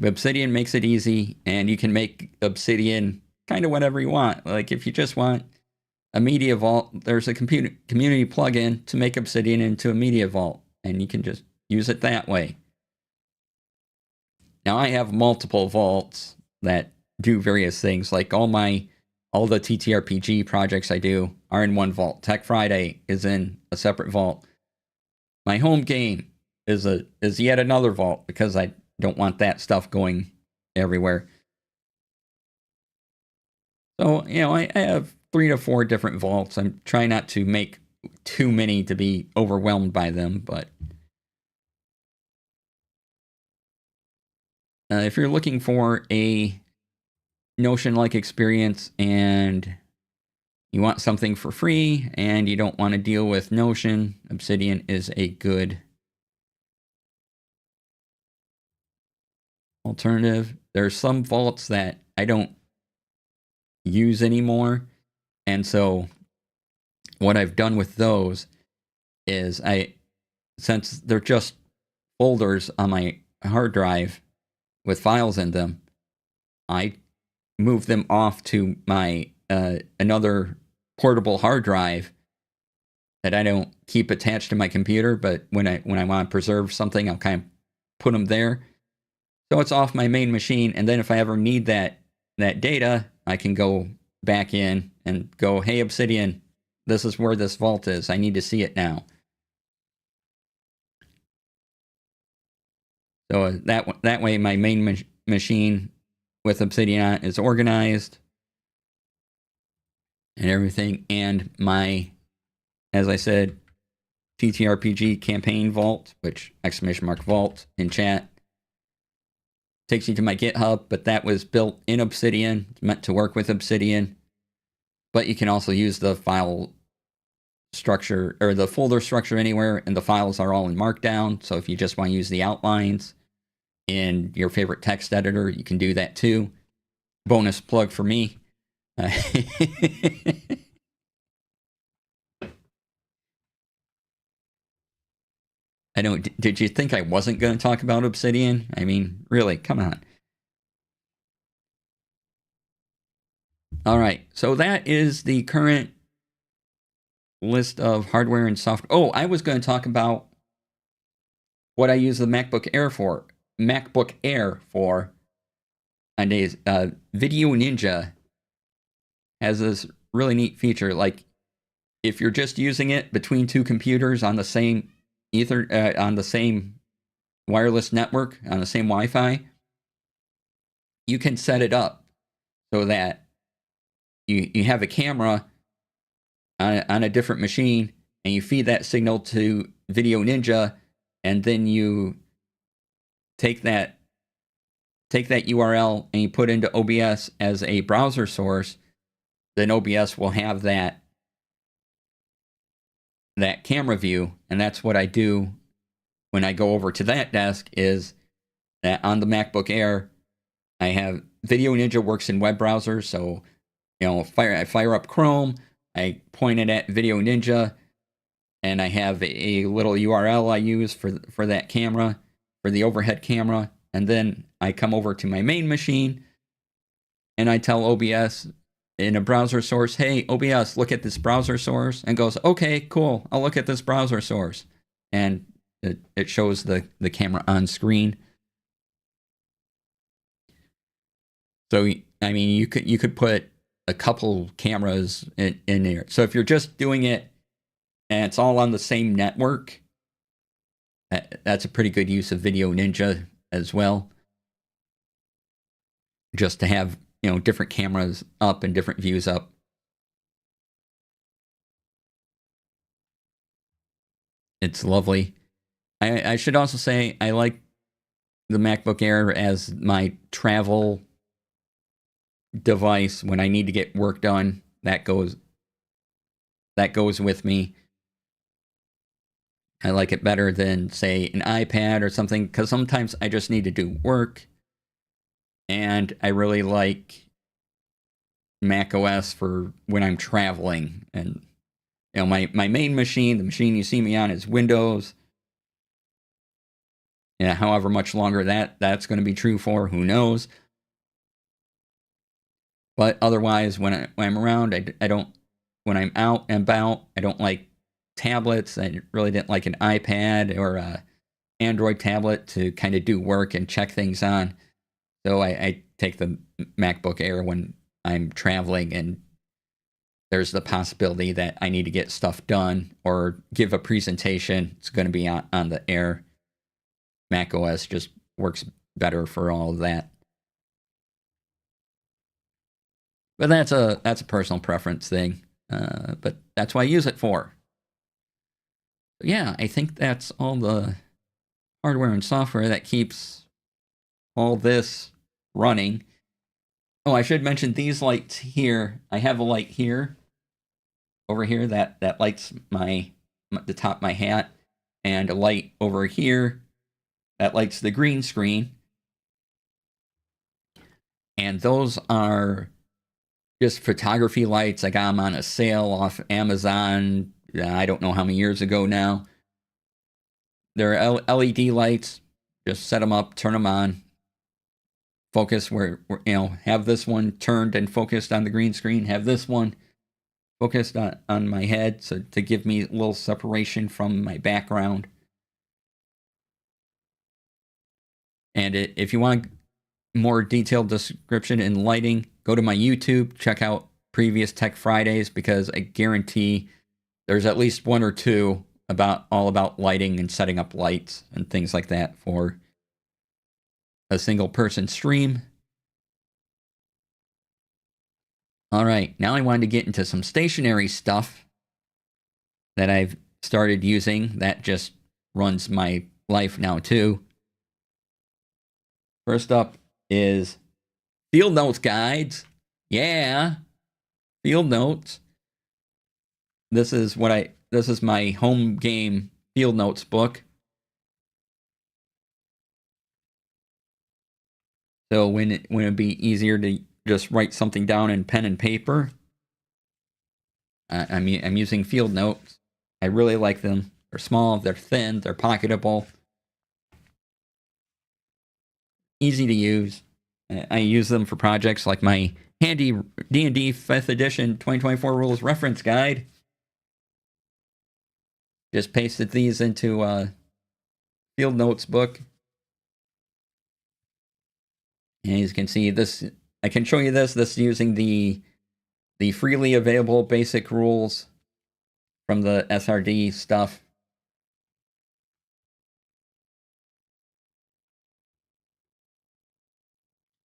Obsidian makes it easy, and you can make Obsidian kind of whatever you want. Like if you just want a media vault, there's a community plugin to make Obsidian into a media vault, and you can just use it that way. Now I have multiple vaults that do various things. Like all the TTRPG projects I do are in one vault. Tech Friday is in a separate vault. My home game is yet another vault, because I don't want that stuff going everywhere. So, I have 3 to 4 different vaults. I'm trying not to make too many to be overwhelmed by them, but if you're looking for a Notion-like experience and you want something for free and you don't want to deal with Notion, Obsidian is a good alternative. There's some vaults that I don't use anymore, and so what I've done with those is since they're just folders on my hard drive with files in them, I move them off to my another portable hard drive that I don't keep attached to my computer, but when I want to preserve something, I'll kind of put them there. So it's off my main machine, and then if I ever need that data, I can go back in and go, hey, Obsidian, this is where this vault is. I need to see it now. So that way my main machine with Obsidian on is organized and everything. And my, as I said, TTRPG campaign vault, which !vault in chat, takes you to my GitHub, but that was built in Obsidian. It's meant to work with Obsidian. But you can also use the file structure or the folder structure anywhere, and the files are all in Markdown. So if you just want to use the outlines in your favorite text editor, you can do that too. Bonus plug for me. I know. Did you think I wasn't going to talk about Obsidian? I mean, really, come on. All right, so that is the current list of hardware and software. Oh, I was going to talk about what I use the MacBook Air for. Nowadays, Video Ninja has this really neat feature. Like, if you're just using it between 2 computers on the same on the same wireless network, on the same Wi-Fi, you can set it up so that you have a camera on a different machine, and you feed that signal to Video Ninja, and then you take that URL and you put into OBS as a browser source. Then OBS will have that camera view, and that's what I do when I go over to that desk. Is that on the MacBook Air, I have Video Ninja works in web browsers, so I fire up Chrome, I point it at Video Ninja, and I have a little URL I use for that camera, for the overhead camera, and then I come over to my main machine, and I tell OBS in a browser source, hey, OBS, look at this browser source, and goes, okay, cool, I'll look at this browser source. And it shows the camera on screen. So I mean, you could put a couple cameras in there. So if you're just doing it and it's all on the same network, that's a pretty good use of Video Ninja as well. Just to have, different cameras up and different views up. It's lovely. I should also say I like the MacBook Air as my travel device when I need to get work done. That goes with me. I like it better than, say, an iPad or something, because sometimes I just need to do work. And I really like Mac OS for when I'm traveling. And, my main machine, the machine you see me on, is Windows. Yeah, however much longer that's going to be true for, who knows. But otherwise, when I'm around, I don't, when I'm out and about, I don't like tablets. I really didn't like an iPad or a Android tablet to kind of do work and check things on. So I take the MacBook Air when I'm traveling and there's the possibility that I need to get stuff done or give a presentation. It's going to be on the Air. Mac OS just works better for all of that. But that's a personal preference thing. But that's what I use it for. But yeah, I think that's all the hardware and software that keeps all this running. Oh, I should mention these lights here. I have a light here, over here, that lights the top of my hat, and a light over here that lights the green screen. And those are just photography lights. I got them on a sale off Amazon. I don't know how many years ago now. They're LED lights. Just set them up, turn them on. Focus where have this one turned and focused on the green screen. Have this one focused on my head, so to give me a little separation from my background. And if you want more detailed description and lighting, go to my YouTube, check out previous Tech Fridays, because I guarantee there's at least one or two all about lighting and setting up lights and things like that for a single person stream. All right, now I wanted to get into some stationary stuff that I've started using that just runs my life now too. First up is Field Notes guides. Yeah, Field Notes. This is my home game Field Notes book. So when it'd be easier to just write something down in pen and paper, I'm using Field Notes. I really like them. They're small, they're thin, they're pocketable, easy to use. I use them for projects like my handy D&D 5th edition 2024 rules reference guide. Just pasted these into a Field Notes book. And as you can see, this, I can show you this using the freely available basic rules from the SRD stuff.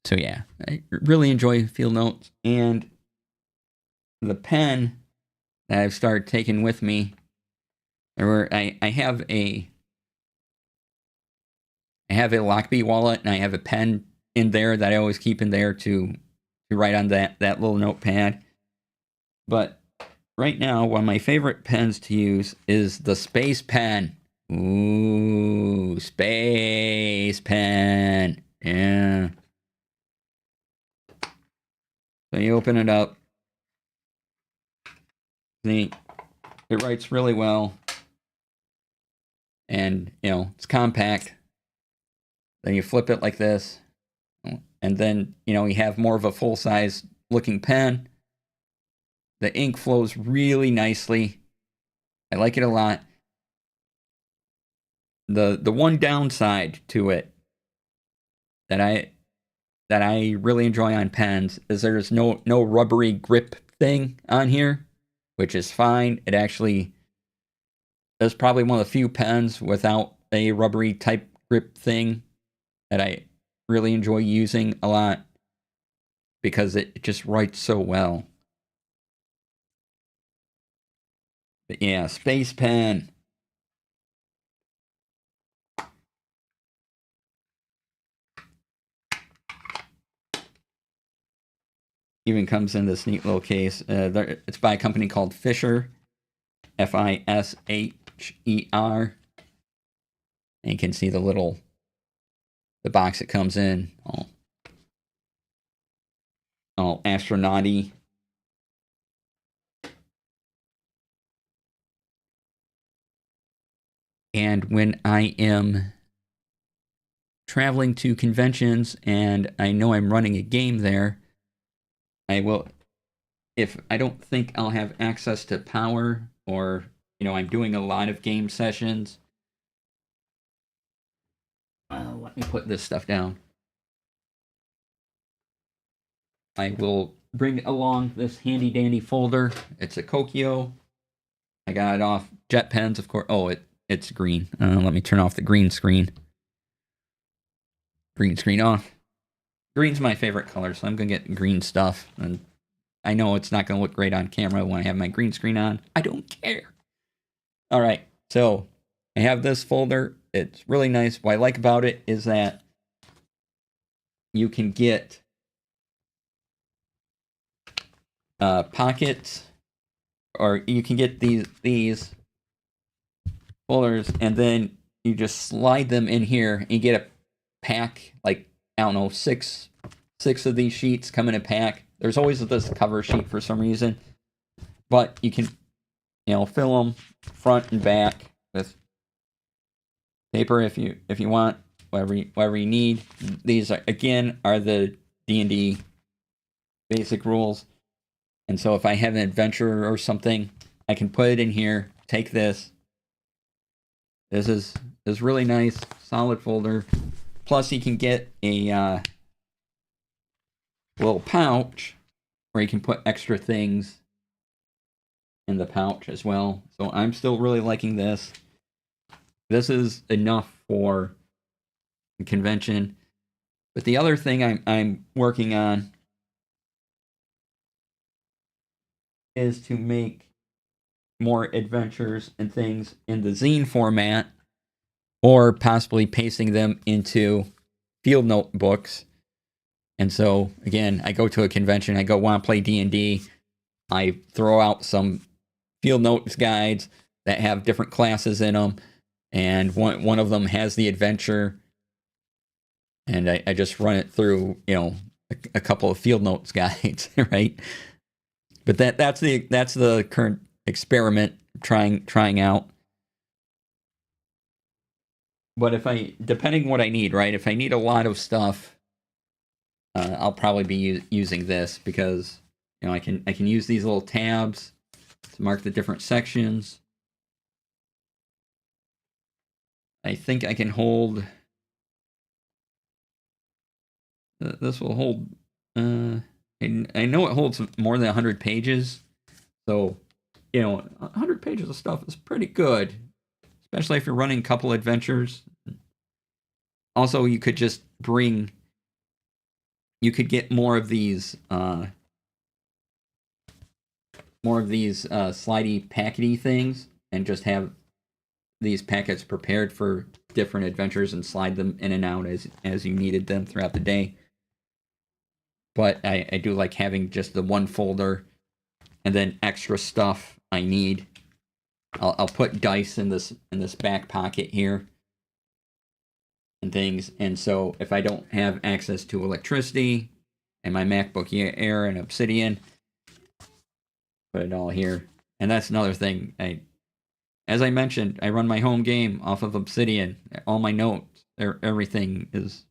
So yeah, I really enjoy Field Notes, and the pen that I've started taking with me, I have a Lockbee wallet, and I have a pen in there that I always keep in there to write on that little notepad. But right now, one of my favorite pens to use is the Space Pen. Ooh, Space Pen. Yeah. So you open it up. See, it writes really well. And, it's compact. Then you flip it like this. And then, you have more of a full-size looking pen. The ink flows really nicely. I like it a lot. The one downside to it that that I really enjoy on pens is there's no rubbery grip thing on here, which is fine. It actually is probably one of the few pens without a rubbery type grip thing that I really enjoy using a lot because it just writes so well. But yeah, Space Pen. Even comes in this neat little case. It's by a company called Fisher, Fisher. And you can see the box it comes in, all astronaut-y. And when I am traveling to conventions and I know I'm running a game there, I will, if I don't think I'll have access to power, or I'm doing a lot of game sessions. Let me put this stuff down. I will bring along this handy dandy folder. It's a Kokio. I got it off Jet Pens, of course. Oh, it's green. Let me turn off the green screen. Green screen off. Green's my favorite color, so I'm gonna get green stuff. And I know it's not gonna look great on camera when I have my green screen on. I don't care. All right, so I have this folder. It's really nice. What I like about it is that you can get pockets, or you can get these folders, and then you just slide them in here and you get a pack, like, I don't know, six of these sheets come in a pack. There's always this cover sheet for some reason, but you can fill them front and back with paper if you want, whatever you need. These are the D&D basic rules, and so if I have an adventure or something, I can put it in here. Take this. This is really nice, solid folder. Plus, you can get a little pouch where you can put extra things in the pouch as well. So I'm still really liking this. This is enough for a convention. But the other thing I'm working on is to make more adventures and things in the zine format, or possibly pasting them into field notebooks. And so, again, I go to a convention, I want to play D&D, I throw out some field notes guides that have different classes in them, and one of them has the adventure, and I just run it through, a couple of field notes guides, right? But that's the current experiment trying out. But depending what I need, right? If I need a lot of stuff, I'll probably be using this, because I can use these little tabs to mark the different sections. I think I can hold. This will hold. I know it holds more than 100 pages, so 100 pages of stuff is pretty good, especially if you're running a couple adventures. Also, you could just you could get more of these slidey packety things, and just have these packets prepared for different adventures and slide them in and out as you needed them throughout the day. But I do like having just the one folder, and then extra stuff I need. I'll put dice in this back pocket here and things. And so if I don't have access to electricity and my MacBook Air and Obsidian, put it all here. And that's another thing. As I mentioned, I run my home game off of Obsidian. All my notes, everything is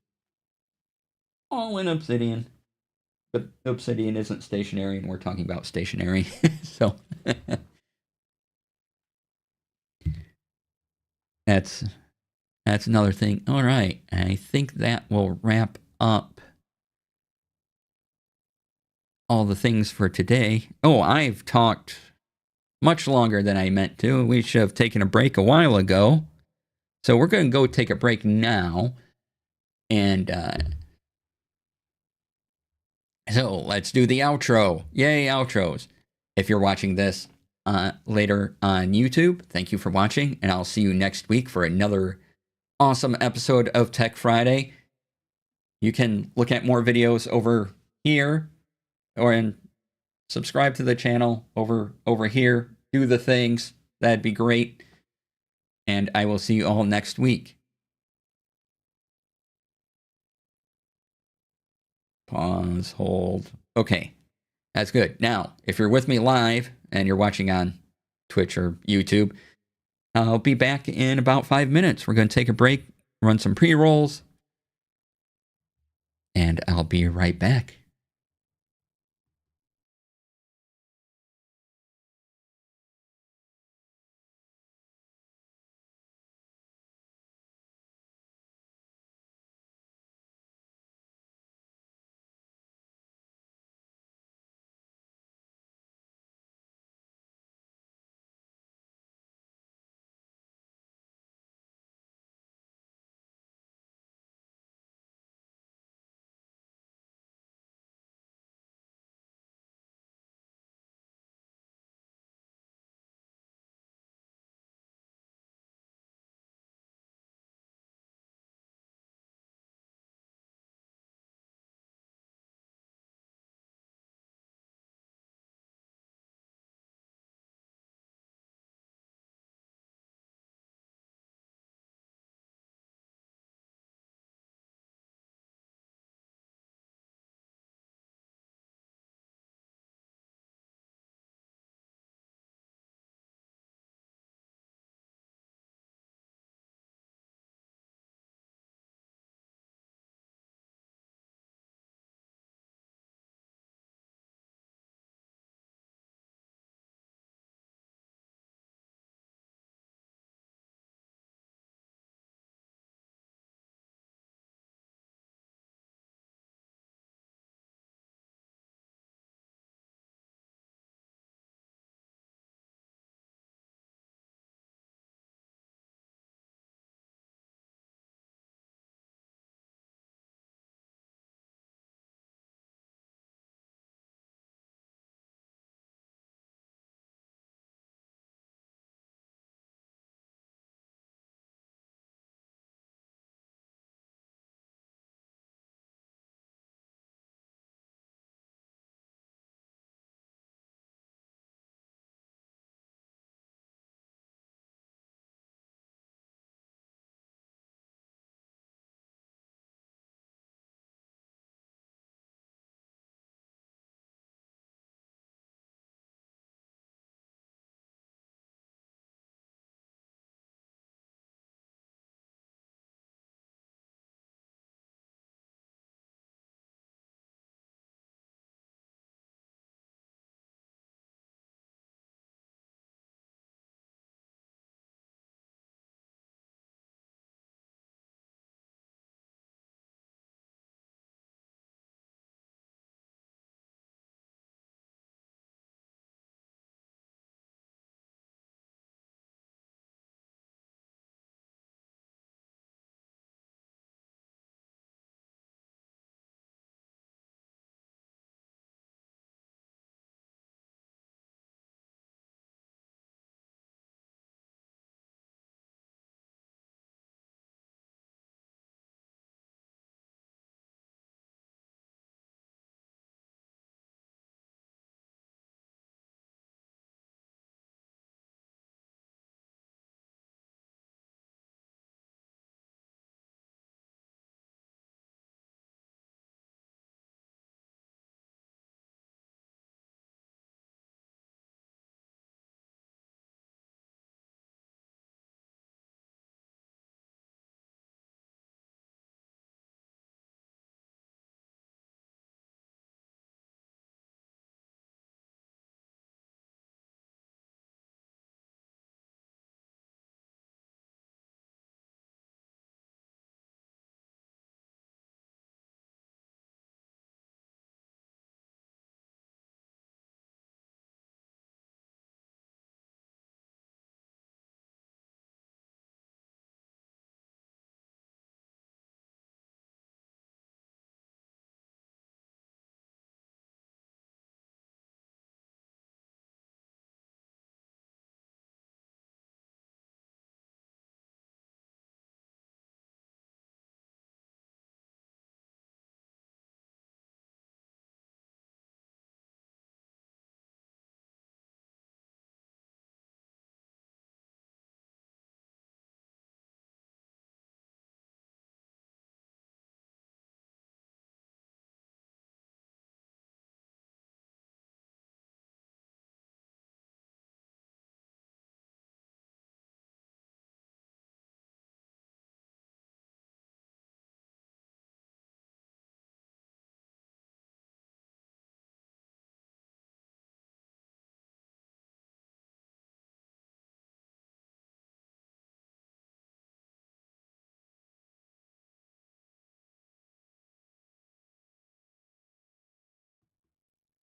all in Obsidian. But Obsidian isn't stationary, and we're talking about stationary. So that's another thing. All right, I think that will wrap up all the things for today. Oh, I've talked much longer than I meant to. We should have taken a break a while ago. So we're going to go take a break now. And so let's do the outro. Yay, outros. If you're watching this later on YouTube, thank you for watching. And I'll see you next week for another awesome episode of Tech Friday. You can look at more videos over here and subscribe to the channel over here. Do the things. That'd be great. And I will see you all next week. Pause, hold. Okay, that's good. Now, if you're with me live and you're watching on Twitch or YouTube, I'll be back in about 5 minutes. We're going to take a break, run some pre-rolls, and I'll be right back.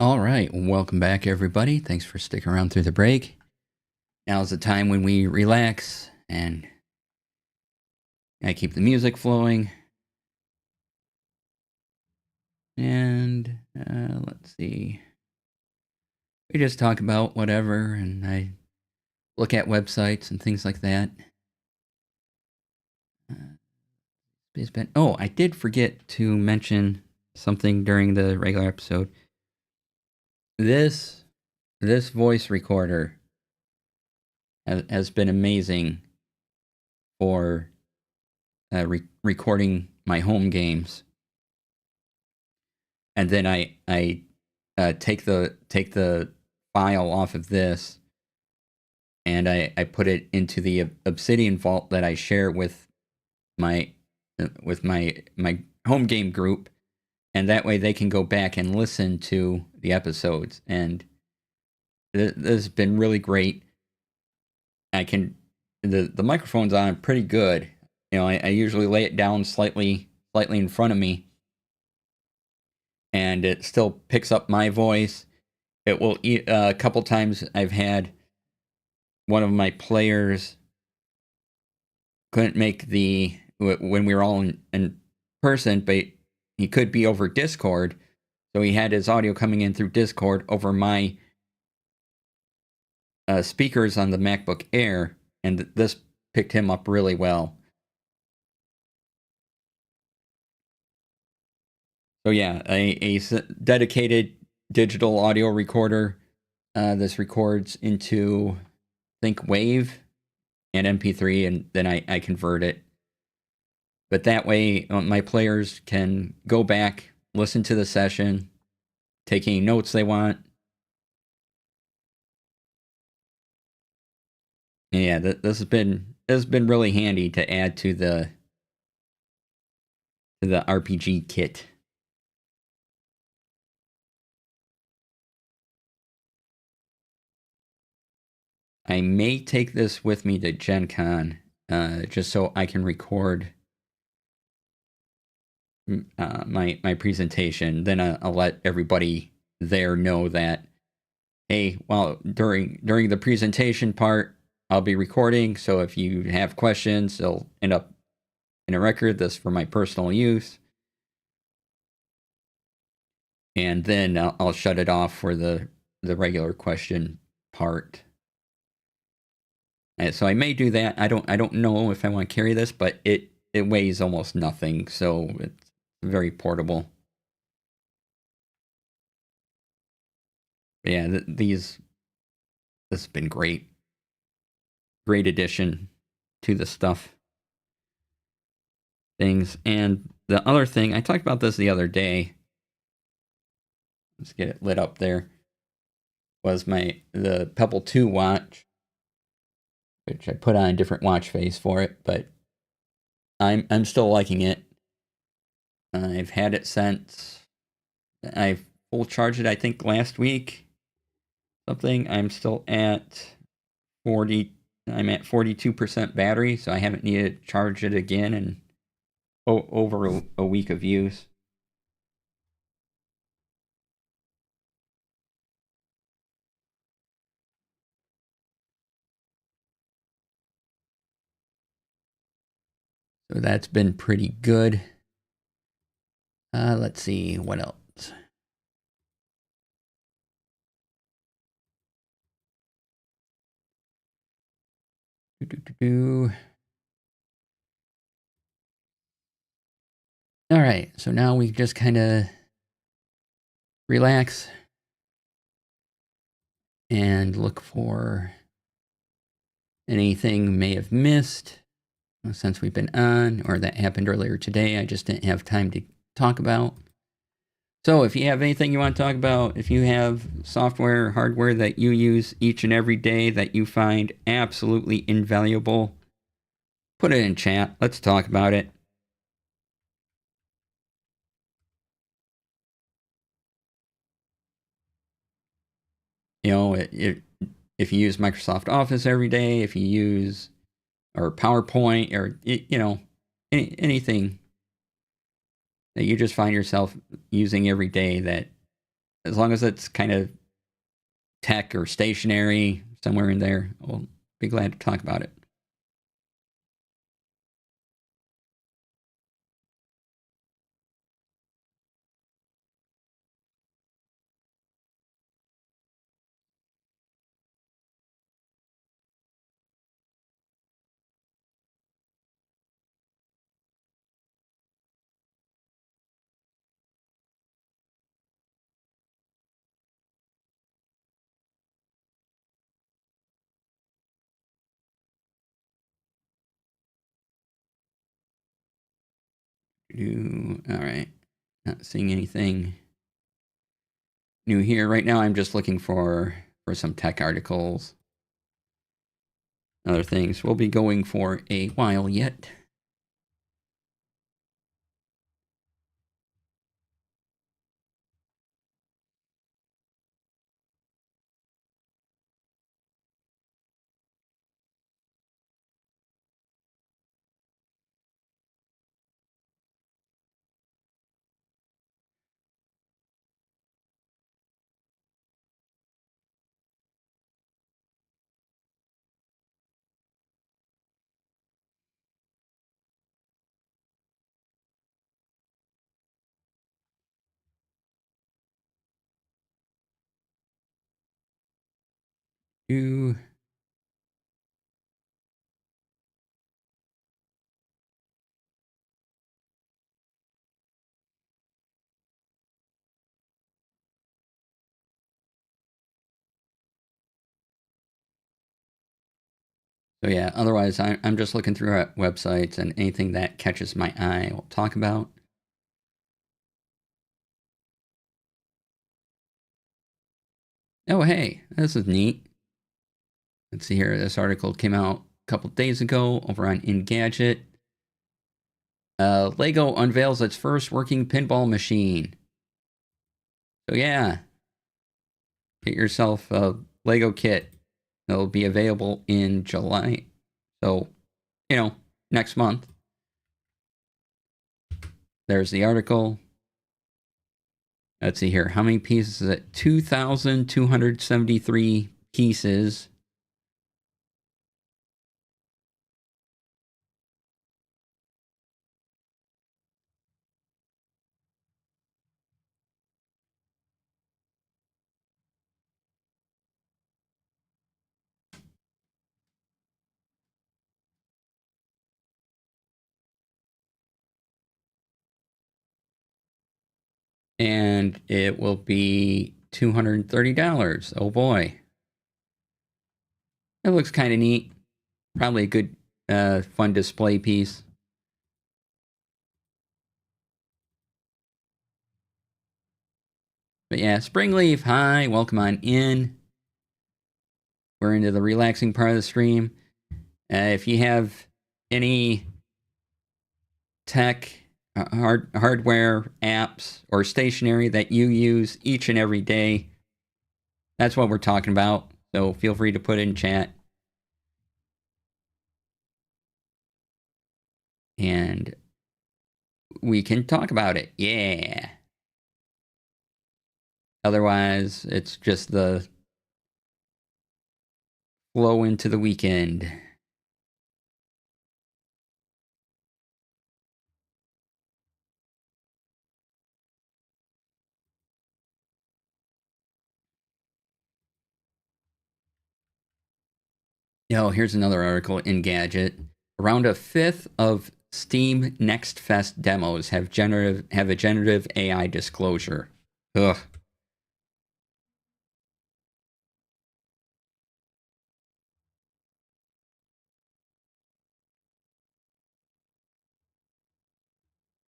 All right, welcome back, everybody. Thanks for sticking around through the break. Now's the time when we relax and I keep the music flowing. And let's see. We just talk about whatever, and I look at websites and things like that. I did forget to mention something during the regular episode. This voice recorder has been amazing for recording my home games, and then I take the file off of this, and I put it into the Obsidian vault that I share with my home game group, and that way they can go back and listen to the episodes. And this has been really great. The microphone's on pretty good. I usually lay it down slightly in front of me, and it still picks up my voice. It will a couple times I've had one of my players couldn't make when we were all in person, but he could be over Discord, so he had his audio coming in through Discord over my speakers on the MacBook Air, and this picked him up really well. So yeah, a dedicated digital audio recorder. This records into think Wave and MP3, and then I convert it. But that way, my players can go back, listen to the session, take any notes they want. And yeah, this has been really handy to add to the RPG kit. I may take this with me to Gen Con, just so I can record my presentation. Then I'll let everybody there know that, hey, well, during the presentation part, I'll be recording. So if you have questions, they'll end up in a record. This for my personal use, and then I'll shut it off for the regular question part. And so I may do that. I don't know if I want to carry this, but it weighs almost nothing, so it's very portable. But yeah, this has been great addition to the stuff things. And the other thing, I talked about this the other day, let's get it lit up there, was the Pebble 2 watch, which I put on a different watch face for it, but I'm still liking it. I've had it since I full charged it, I think last week. Something. I'm still at 40. I'm at 42% battery, so I haven't needed to charge it again in over a week of use. So that's been pretty good. Let's see what else. All right, so now we just kind of relax and look for anything may have missed since we've been on, or that happened earlier today. I just didn't have time to talk about. So if you have anything you want to talk about, if you have software or hardware that you use each and every day that you find absolutely invaluable, put it in chat. Let's talk about it. If you use Microsoft Office every day, if you use or PowerPoint or anything that you just find yourself using every day that as long as it's kind of tech or stationary, somewhere in there, I'll be glad to talk about it. All right. Not seeing anything new here. Right now, I'm just looking for some tech articles. Other things. We'll be going for a while yet. So yeah, otherwise I'm just looking through websites, and anything that catches my eye I'll talk about. Oh, hey, this is neat. Let's see here. This article came out a couple days ago over on Engadget. Lego unveils its first working pinball machine. So yeah, get yourself a Lego kit. It'll be available in July. So, next month. There's the article. Let's see here. How many pieces is it? 2,273 pieces. And it will be $230. Oh boy. It looks kind of neat. Probably a good, fun display piece. But yeah, Springleaf, hi, welcome on in. We're into the relaxing part of the stream. If you have any tech, hardware, apps, or stationery that you use each and every day, that's what we're talking about. So feel free to put it in chat. And we can talk about it. Yeah. Otherwise, it's just the flow into the weekend. Here's another article in Gadget. Around a fifth of Steam Next Fest demos have a generative AI disclosure. Ugh.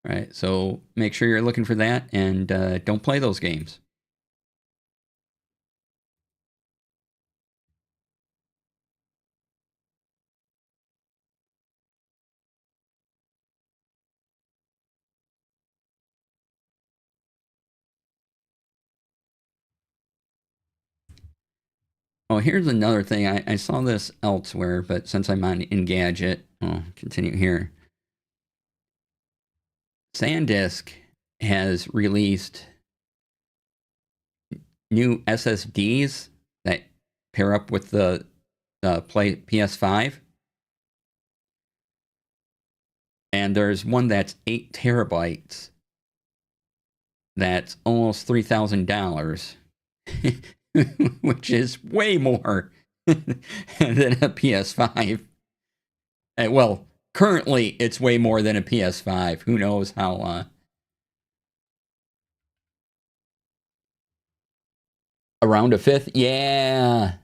Right, so make sure you're looking for that, and don't play those games. Oh, here's another thing. I saw this elsewhere, but since I'm on Engadget, I'll continue here. SanDisk has released new SSDs that pair up with the PS5. And there's one that's 8 terabytes. That's almost $3,000, which is way more than a PS5. Well, currently it's way more than a PS5. Who knows how... Around a fifth? Yeah.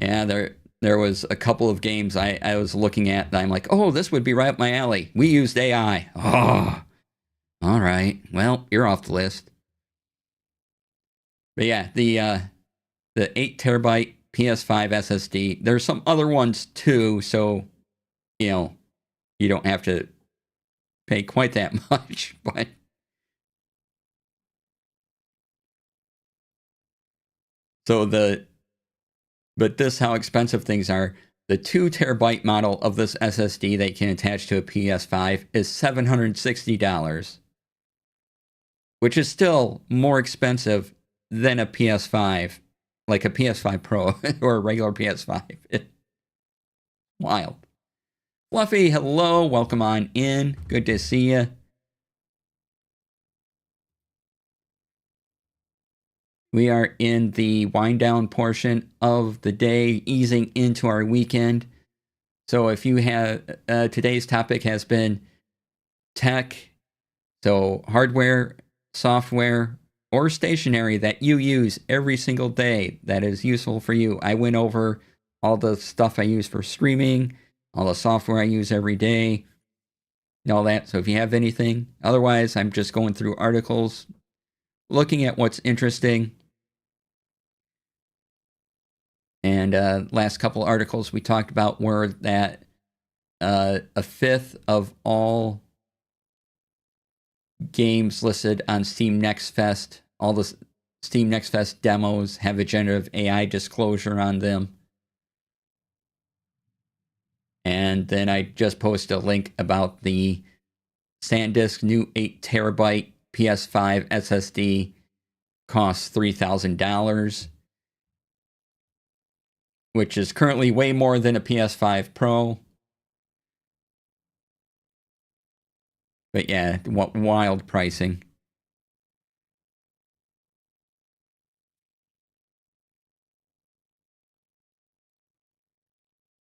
Yeah, there was a couple of games I was looking at that I'm like, oh, this would be right up my alley. We used AI. Oh, all right. Well, you're off the list. But yeah, the 8 terabyte PS5 SSD. There's some other ones too, so you know you don't have to pay quite that much. But this how expensive things are. The 2 terabyte model of this SSD that you can attach to a PS5 is $760, which is still more expensive than a PS5, like a PS5 Pro or a regular PS5. It's wild. Fluffy, hello, welcome on in. Good to see you. We are in the wind down portion of the day, easing into our weekend. So if you have, today's topic has been tech, so hardware, software, or stationery that you use every single day that is useful for you. I went over all the stuff I use for streaming, all the software I use every day, and all that. So if you have anything, otherwise I'm just going through articles, looking at what's interesting. And last couple articles we talked about were that a fifth of all games listed on Steam Next Fest, all the Steam Next Fest demos have a generative AI disclosure on them. And then I just posted a link about the SanDisk new 8 terabyte PS5 SSD costs $3,000, which is currently way more than a PS5 Pro. But yeah, wild pricing.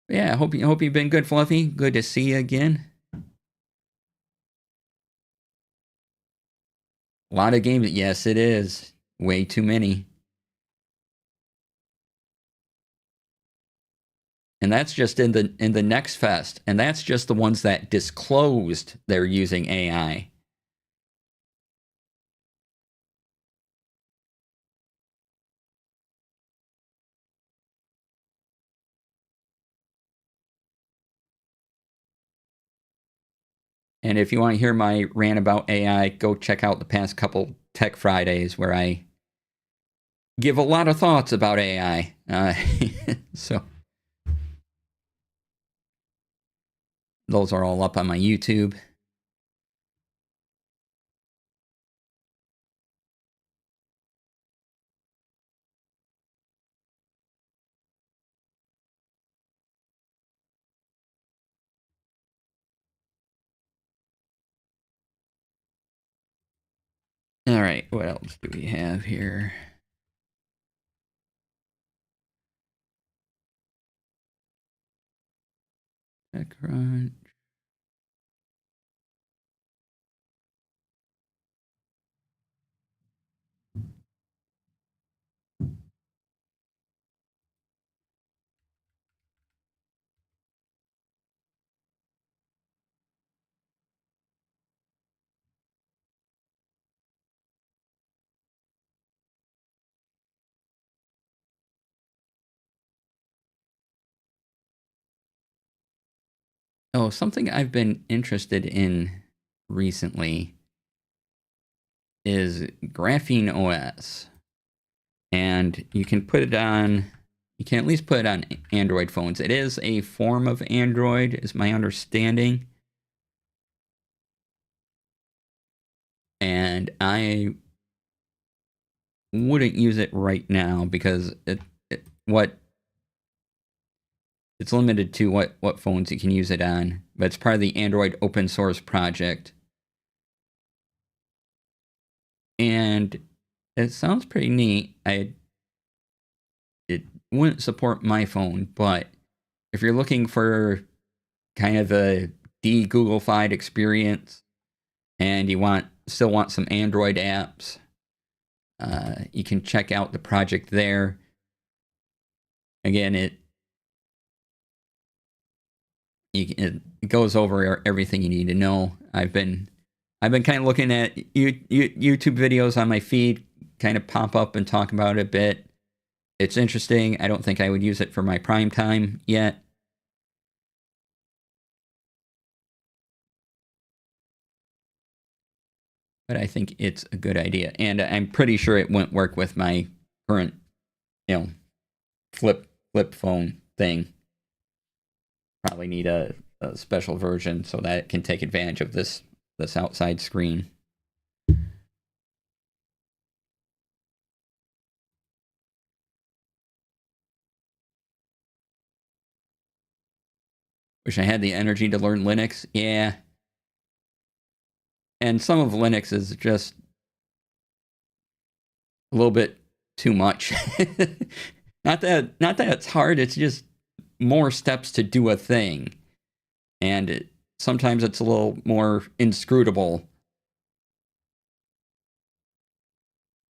Yeah, hope you've been good, Fluffy. Good to see you again. A lot of games. Yes, it is. Way too many. And that's just in the Next Fest, and that's just the ones that disclosed they're using AI. And if you want to hear my rant about AI, go check out the past couple Tech Fridays where I give a lot of thoughts about AI. So those are all up on my YouTube. All right, what else do we have here? TechCrunch. Oh, something I've been interested in recently is Graphene OS. And you can put it on, you can at least put it on Android phones. It is a form of Android, is my understanding. and I wouldn't use it right now because it's limited to what phones you can use it on, but it's part of the Android open source project. And it sounds pretty neat. It wouldn't support my phone, but if you're looking for kind of a de-Google-fied experience and you still want some Android apps, you can check out the project there. Again, it goes over everything you need to know. I've been kind of looking at YouTube videos on my feed, kind of pop up and talk about it a bit. It's interesting. I don't think I would use it for my prime time yet. But I think it's a good idea. And I'm pretty sure it won't work with my current, flip phone thing. Probably need a special version so that it can take advantage of this outside screen. Wish I had the energy to learn Linux. Yeah. And some of Linux is just a little bit too much. Not that it's hard, it's just more steps to do a thing. And sometimes it's a little more inscrutable.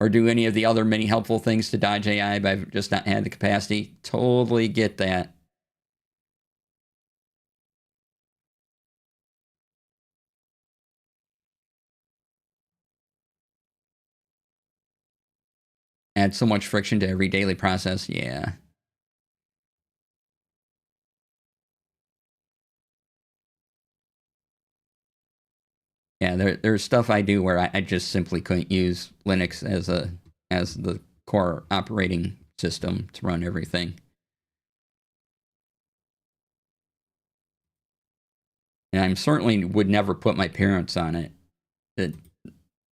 Or do any of the other many helpful things to dodge AI, but I've just not had the capacity. Totally get that. Add so much friction to every daily process, yeah. Yeah, there's stuff I do where I just simply couldn't use Linux as the core operating system to run everything. And I certainly would never put my parents on it.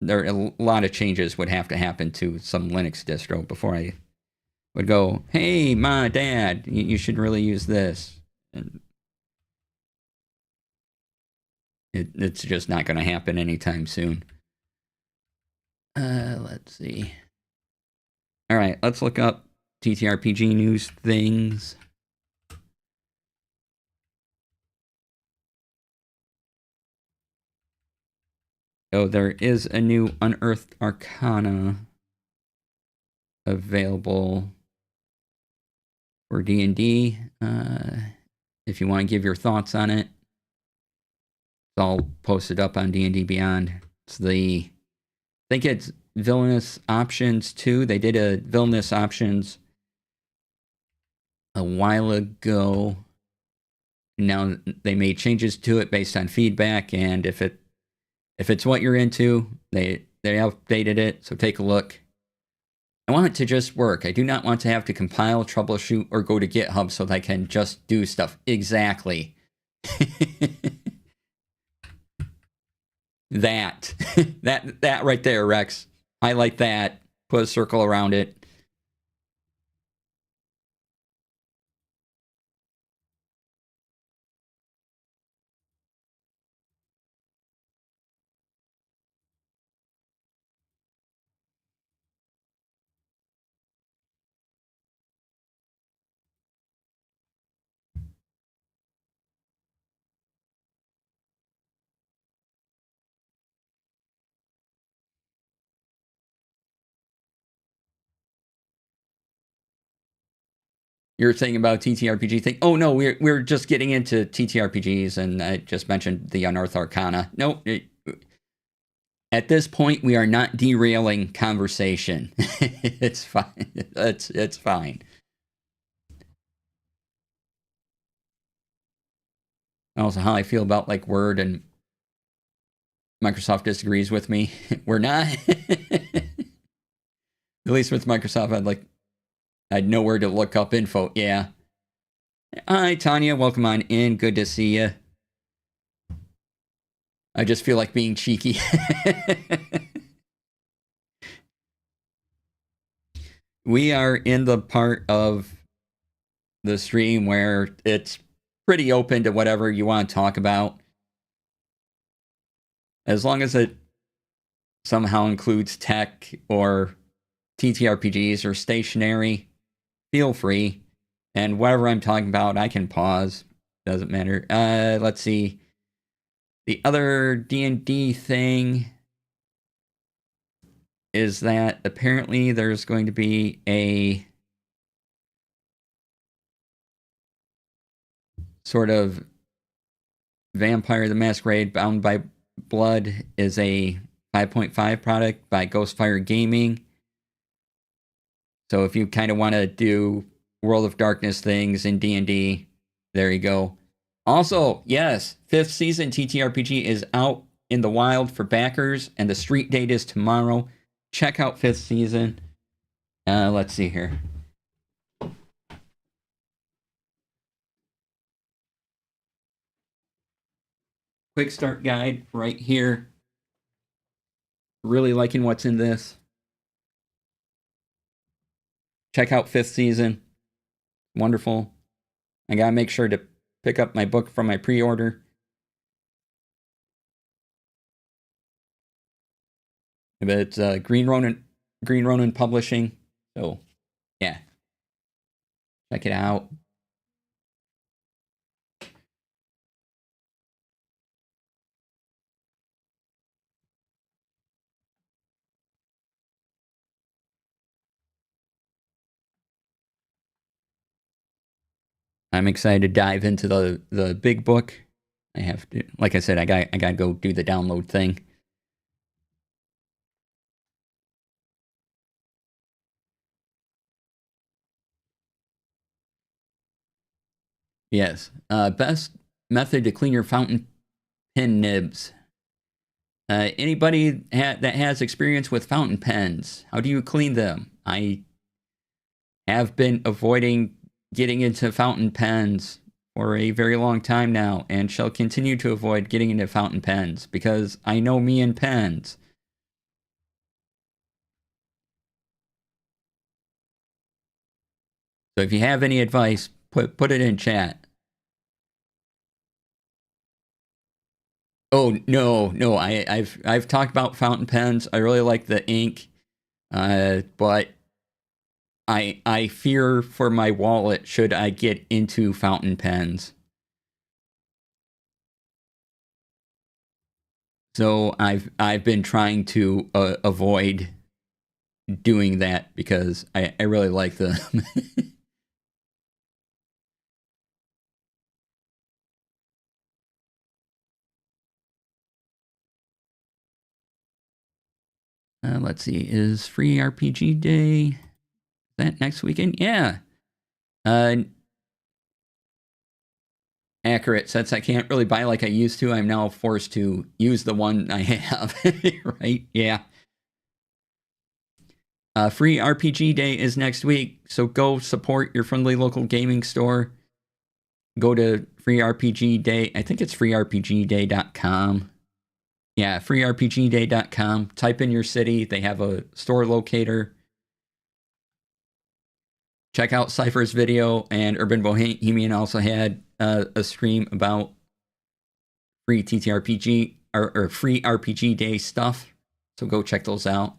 There a lot of changes would have to happen to some Linux distro before I would go, hey, Ma, Dad, you should really use this. And it's just not going to happen anytime soon. Let's see. All right, let's look up TTRPG news things. Oh, there is a new Unearthed Arcana available for D&D. If you want to give your thoughts on it, it's all posted up on D&D Beyond. I think it's Villainous Options 2. They did a Villainous Options a while ago. Now they made changes to it based on feedback, and if it's what you're into, they updated it, so take a look. I want it to just work. I do not want to have to compile, troubleshoot, or go to GitHub so that I can just do stuff. Exactly. that right there, Rex. Highlight that. Put a circle around it. You're saying about TTRPG thing? Oh no, we're just getting into TTRPGs, and I just mentioned the Unearthed Arcana. No, at this point we are not derailing conversation. It's fine. It's fine. Also, how I feel about like Word and Microsoft disagrees with me. We're not. At least with Microsoft, I'd know where to look up info. Yeah. Hi, Tanya. Welcome on in. Good to see you. I just feel like being cheeky. We are in the part of the stream where it's pretty open to whatever you want to talk about. As long as it somehow includes tech or TTRPGs or stationary, feel free. And whatever I'm talking about, I can pause. Doesn't matter. Let's see. The other D&D thing is that apparently there's going to be a sort of Vampire the Masquerade Bound by Blood is a 5.5 product by Ghostfire Gaming. So if you kind of want to do World of Darkness things in D&D, there you go. Also, yes, 5th season TTRPG is out in the wild for backers, and the street date is tomorrow. Check out 5th season. Let's see here. Quick start guide right here. Really liking what's in this. Check out 5th season. Wonderful. I gotta make sure to pick up my book from my pre-order. But it's Green Ronin Publishing. So, yeah. Check it out. I'm excited to dive into the big book. I have to, like I said, I got to go do the download thing. Yes. Best method to clean your fountain pen nibs. Anybody that has experience with fountain pens, how do you clean them? I have been avoiding getting into fountain pens for a very long time now, and shall continue to avoid getting into fountain pens because I know me and pens. So if you have any advice, put it in chat. Oh no! I've talked about fountain pens. I really like the ink, but I fear for my wallet should I get into fountain pens. So I've been trying to avoid doing that because I really like them. Let's see, is Free RPG Day that next weekend? Yeah. Accurate. Since I can't really buy like I used to, I'm now forced to use the one I have. Right? Yeah. Free RPG Day is next week, so go support your friendly local gaming store. Go to Free RPG Day. I think it's freerpgday.com. Yeah, freerpgday.com. Type in your city. They have a store locator. Check out Cypher's video, and Urban Bohemian also had a stream about free TTRPG or free RPG Day stuff. So go check those out.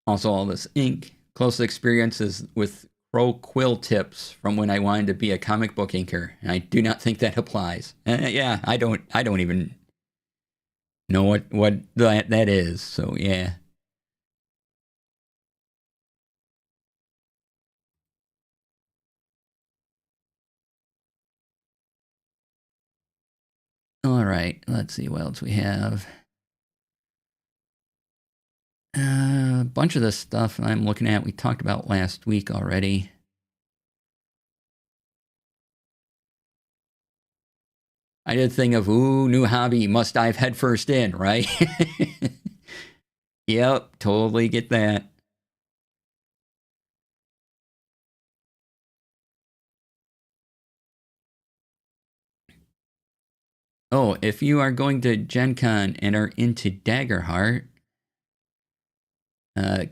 Also, all this ink. Close experiences with Crow Quill tips from when I wanted to be a comic book inker. And I do not think that applies. Yeah, I don't even know what that is. So yeah. All right, let's see what else we have. A bunch of this stuff I'm looking at we talked about last week already. I did think of, ooh, new hobby, must dive headfirst in, right? Yep, totally get that. Oh, if you are going to Gen Con and are into Daggerheart,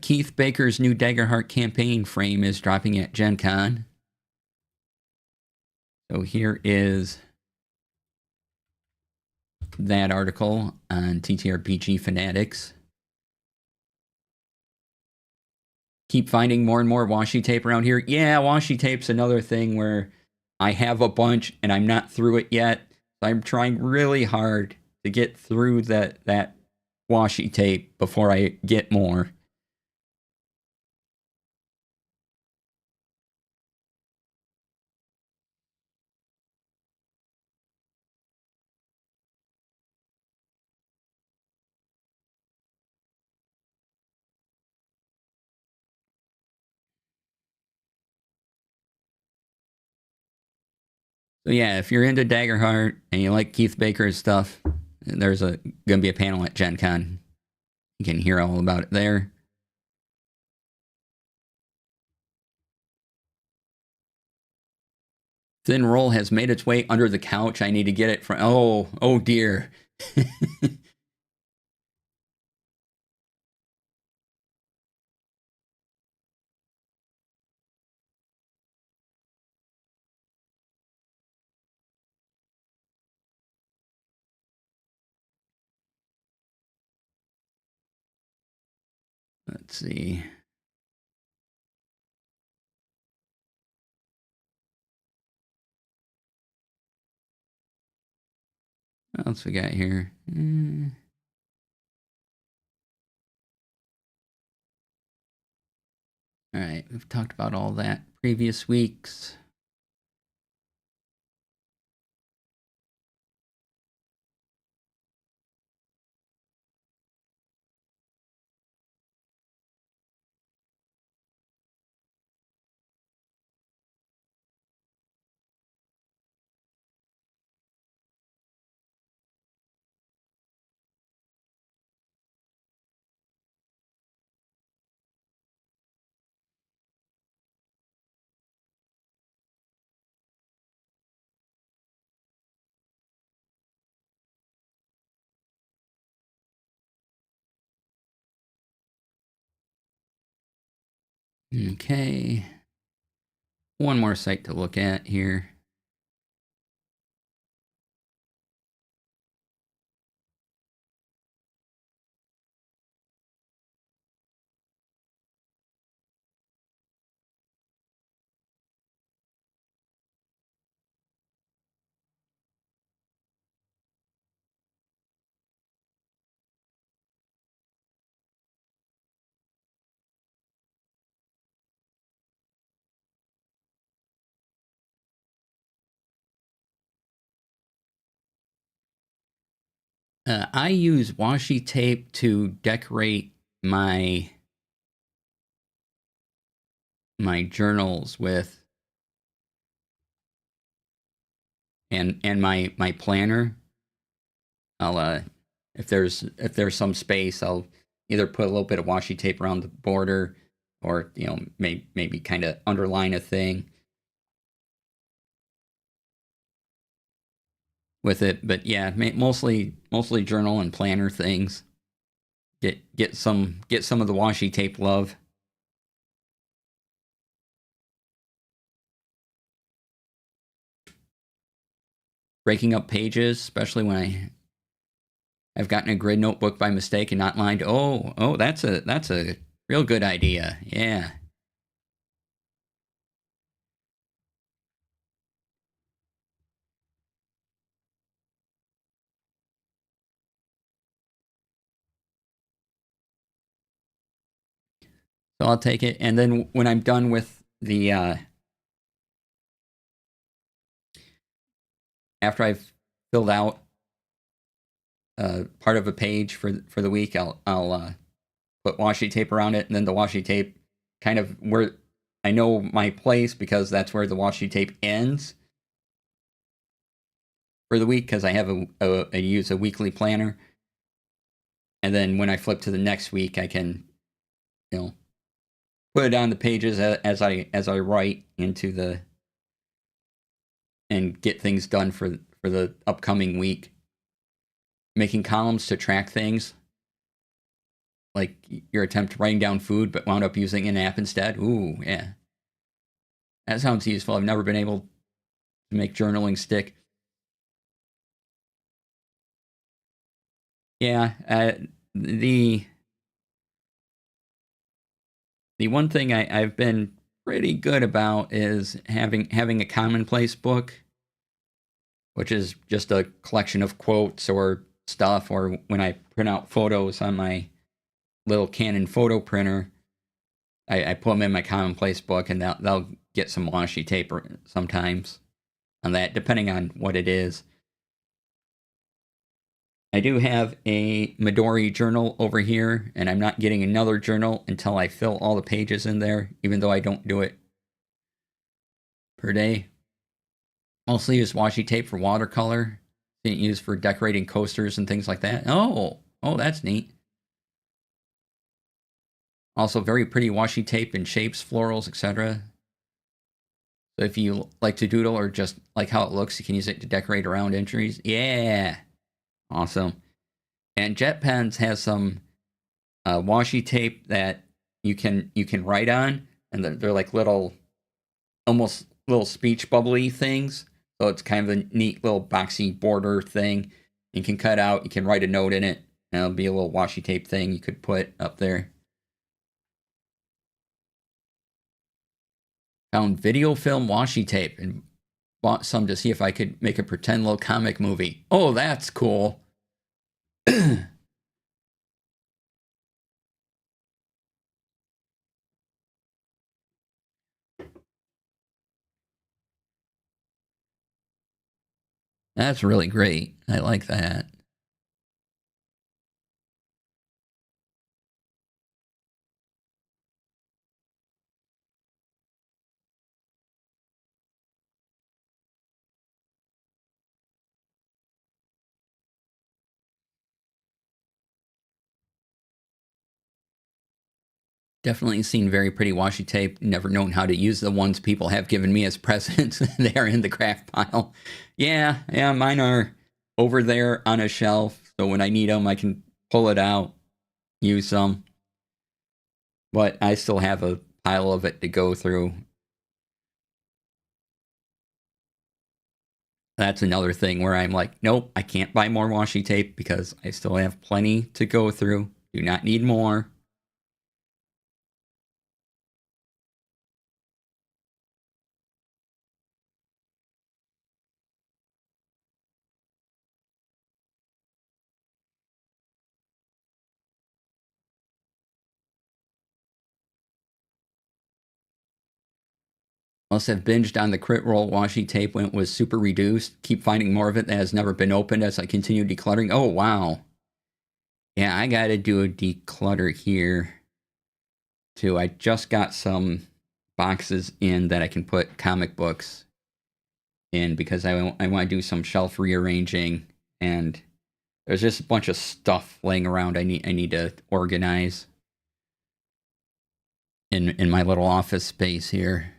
Keith Baker's new Daggerheart campaign frame is dropping at Gen Con. So here is that article on TTRPG Fanatics. Keep finding more and more washi tape around here. Yeah, washi tape's another thing where I have a bunch and I'm not through it yet. I'm trying really hard to get through that washi tape before I get more. So yeah, if you're into Daggerheart and you like Keith Baker's stuff, there's gonna be a panel at Gen Con. You can hear all about it there. Thin roll has made its way under the couch. I need to get it from. Oh dear. Let's see. What else we got here? All right, we've talked about all that previous weeks. Okay. One more site to look at here. I use washi tape to decorate my journals with, and my planner. I'll if there's some space, I'll either put a little bit of washi tape around the border, or maybe kind of underline a thing with it. But yeah, mostly journal and planner things. Get some of the washi tape love. Breaking up pages, especially when I've gotten a grid notebook by mistake and not lined. Oh, that's a real good idea. Yeah. So I'll take it, and then when I'm done with the after I've filled out part of a page for the week, I'll put washi tape around it, and then the washi tape kind of where I know my place, because that's where the washi tape ends for the week, because I have I use a weekly planner, and then when I flip to the next week, I can put it on the pages as I write into the, and get things done for the upcoming week. making columns to track things, like your attempt writing down food, but wound up using an app instead. Ooh, yeah. That sounds useful. I've never been able to make journaling stick. Yeah, the one thing I've been pretty good about is having a commonplace book, which is just a collection of quotes or stuff, or when I print out photos on my little Canon photo printer, I put them in my commonplace book, and they'll get some washi tape sometimes on that, depending on what it is. I do have a Midori journal over here, and I'm not getting another journal until I fill all the pages in there, even though I don't do it per day. Mostly use washi tape for watercolor. Didn't use for decorating coasters and things like that. Oh, that's neat. Also, very pretty washi tape in shapes, florals, etc. So if you like to doodle or just like how it looks, you can use it to decorate around entries. Yeah, awesome. And Jet Pens has some washi tape that you can write on, and they're like little, almost little speech bubbly things. So it's kind of a neat little boxy border thing. You can cut out, you can write a note in it, and it'll be a little washi tape thing you could put up there. Found video film washi tape and bought some to see if I could make a pretend little comic movie. Oh, that's cool. That's really great. I like that. Definitely seen very pretty washi tape. Never known how to use the ones people have given me as presents. They are in the craft pile. Yeah, mine are over there on a shelf. So when I need them, I can pull it out, use them. But I still have a pile of it to go through. That's another thing where I'm like, nope, I can't buy more washi tape because I still have plenty to go through. Do not need more. Must have binged on the crit roll washi tape when it was super reduced. Keep finding more of it that has never been opened as I continue decluttering. Oh, wow. Yeah, I gotta do a declutter here, too. I just got some boxes in that I can put comic books in because I want to do some shelf rearranging, and there's just a bunch of stuff laying around I need to organize in my little office space here.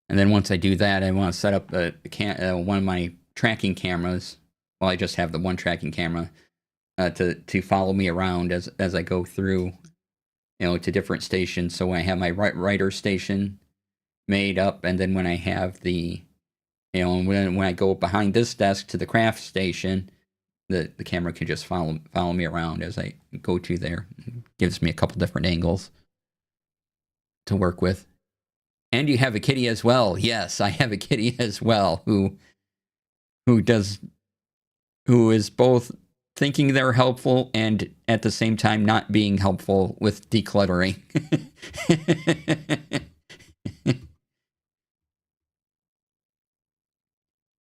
And then once I do that, I want to set up one of my tracking cameras. Well, I just have the one tracking camera to follow me around as I go through, to different stations. So when I have my writer station made up, and then when I have the, when I go behind this desk to the craft station, the camera can just follow me around as I go to there. It gives me a couple different angles to work with. And you have a kitty as well. Yes, I have a kitty as well who is both thinking they're helpful and at the same time not being helpful with decluttering.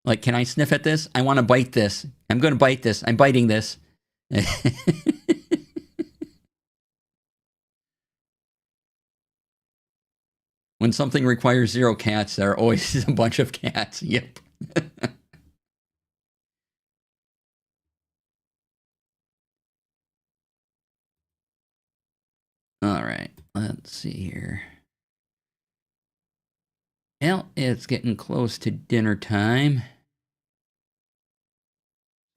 Like, can I sniff at this? I want to bite this. I'm going to bite this. I'm biting this. When something requires 0 cats, there are always a bunch of cats. Yep. All right. Let's see here. Well, it's getting close to dinner time.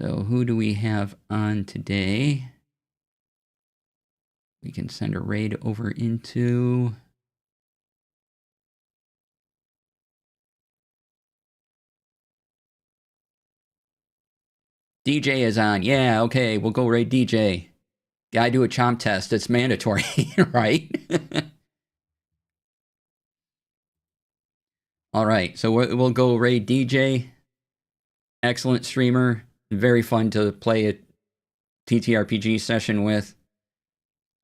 So who do we have on today? We can send a raid over into... DJ is on. Yeah, okay, we'll go raid DJ. Gotta do a chomp test. It's mandatory, right? All right, so we'll go raid DJ. Excellent streamer. Very fun to play a TTRPG session with.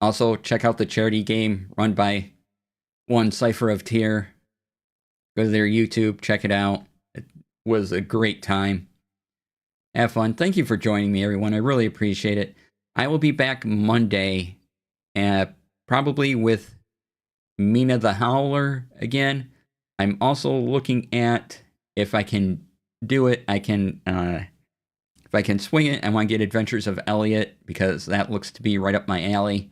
Also, check out the charity game run by one Cipher of Tier. Go to their YouTube, check it out. It was a great time. Have fun. Thank you for joining me, everyone. I really appreciate it. I will be back Monday, probably with Mina the Howler again. I'm also looking at if I can do it. If I can swing it, I want to get Adventures of Elliot because that looks to be right up my alley.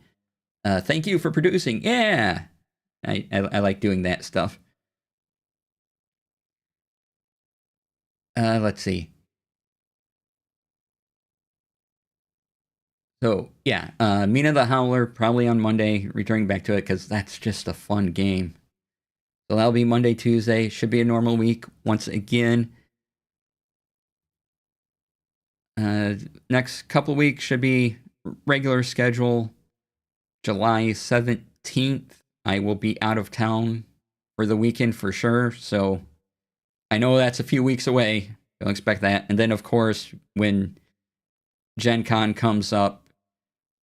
Thank you for producing. Yeah, I like doing that stuff. Let's see. So, yeah, Mina the Howler, probably on Monday, returning back to it, because that's just a fun game. So that'll be Monday, Tuesday. Should be a normal week once again. Next couple weeks should be regular schedule. July 17th, I will be out of town for the weekend for sure. So I know that's a few weeks away. Don't expect that. And then, of course, when Gen Con comes up,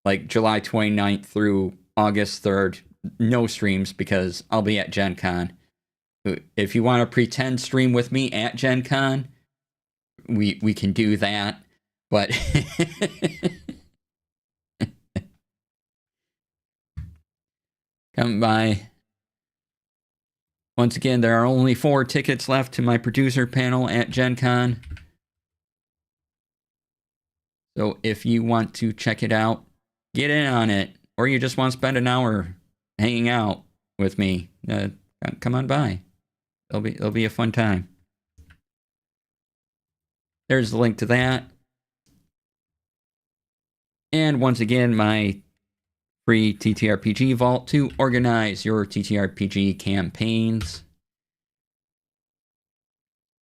like July 29th through August 3rd, no streams because I'll be at Gen Con. If you want to pretend stream with me at Gen Con, we can do that. But come by. Once again, there are only 4 tickets left to my producer panel at Gen Con. So if you want to check it out, get in on it. Or you just want to spend an hour hanging out with me, come on by. It'll be a fun time. There's the link to that. And once again, my free TTRPG vault to organize your TTRPG campaigns.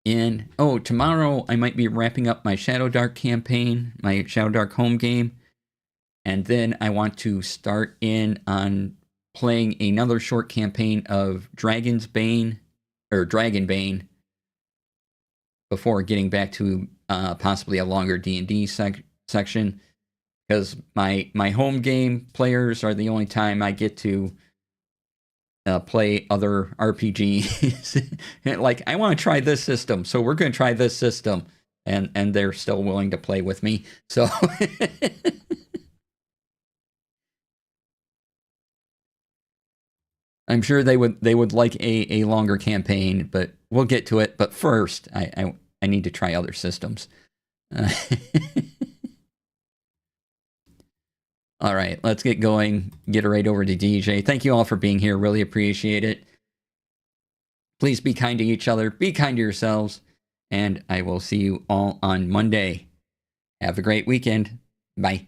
Tomorrow I might be wrapping up my Shadow Dark campaign, my Shadow Dark home game. And then I want to start in on playing another short campaign of Dragon Bane before getting back to possibly a longer D&D section. Because my home game players are the only time I get to play other RPGs. Like, I want to try this system, so we're going to try this system. And they're still willing to play with me. So... I'm sure they would like a longer campaign, but we'll get to it. But first, I need to try other systems. All right, let's get going. Get it right over to DJ. Thank you all for being here. Really appreciate it. Please be kind to each other. Be kind to yourselves. And I will see you all on Monday. Have a great weekend. Bye.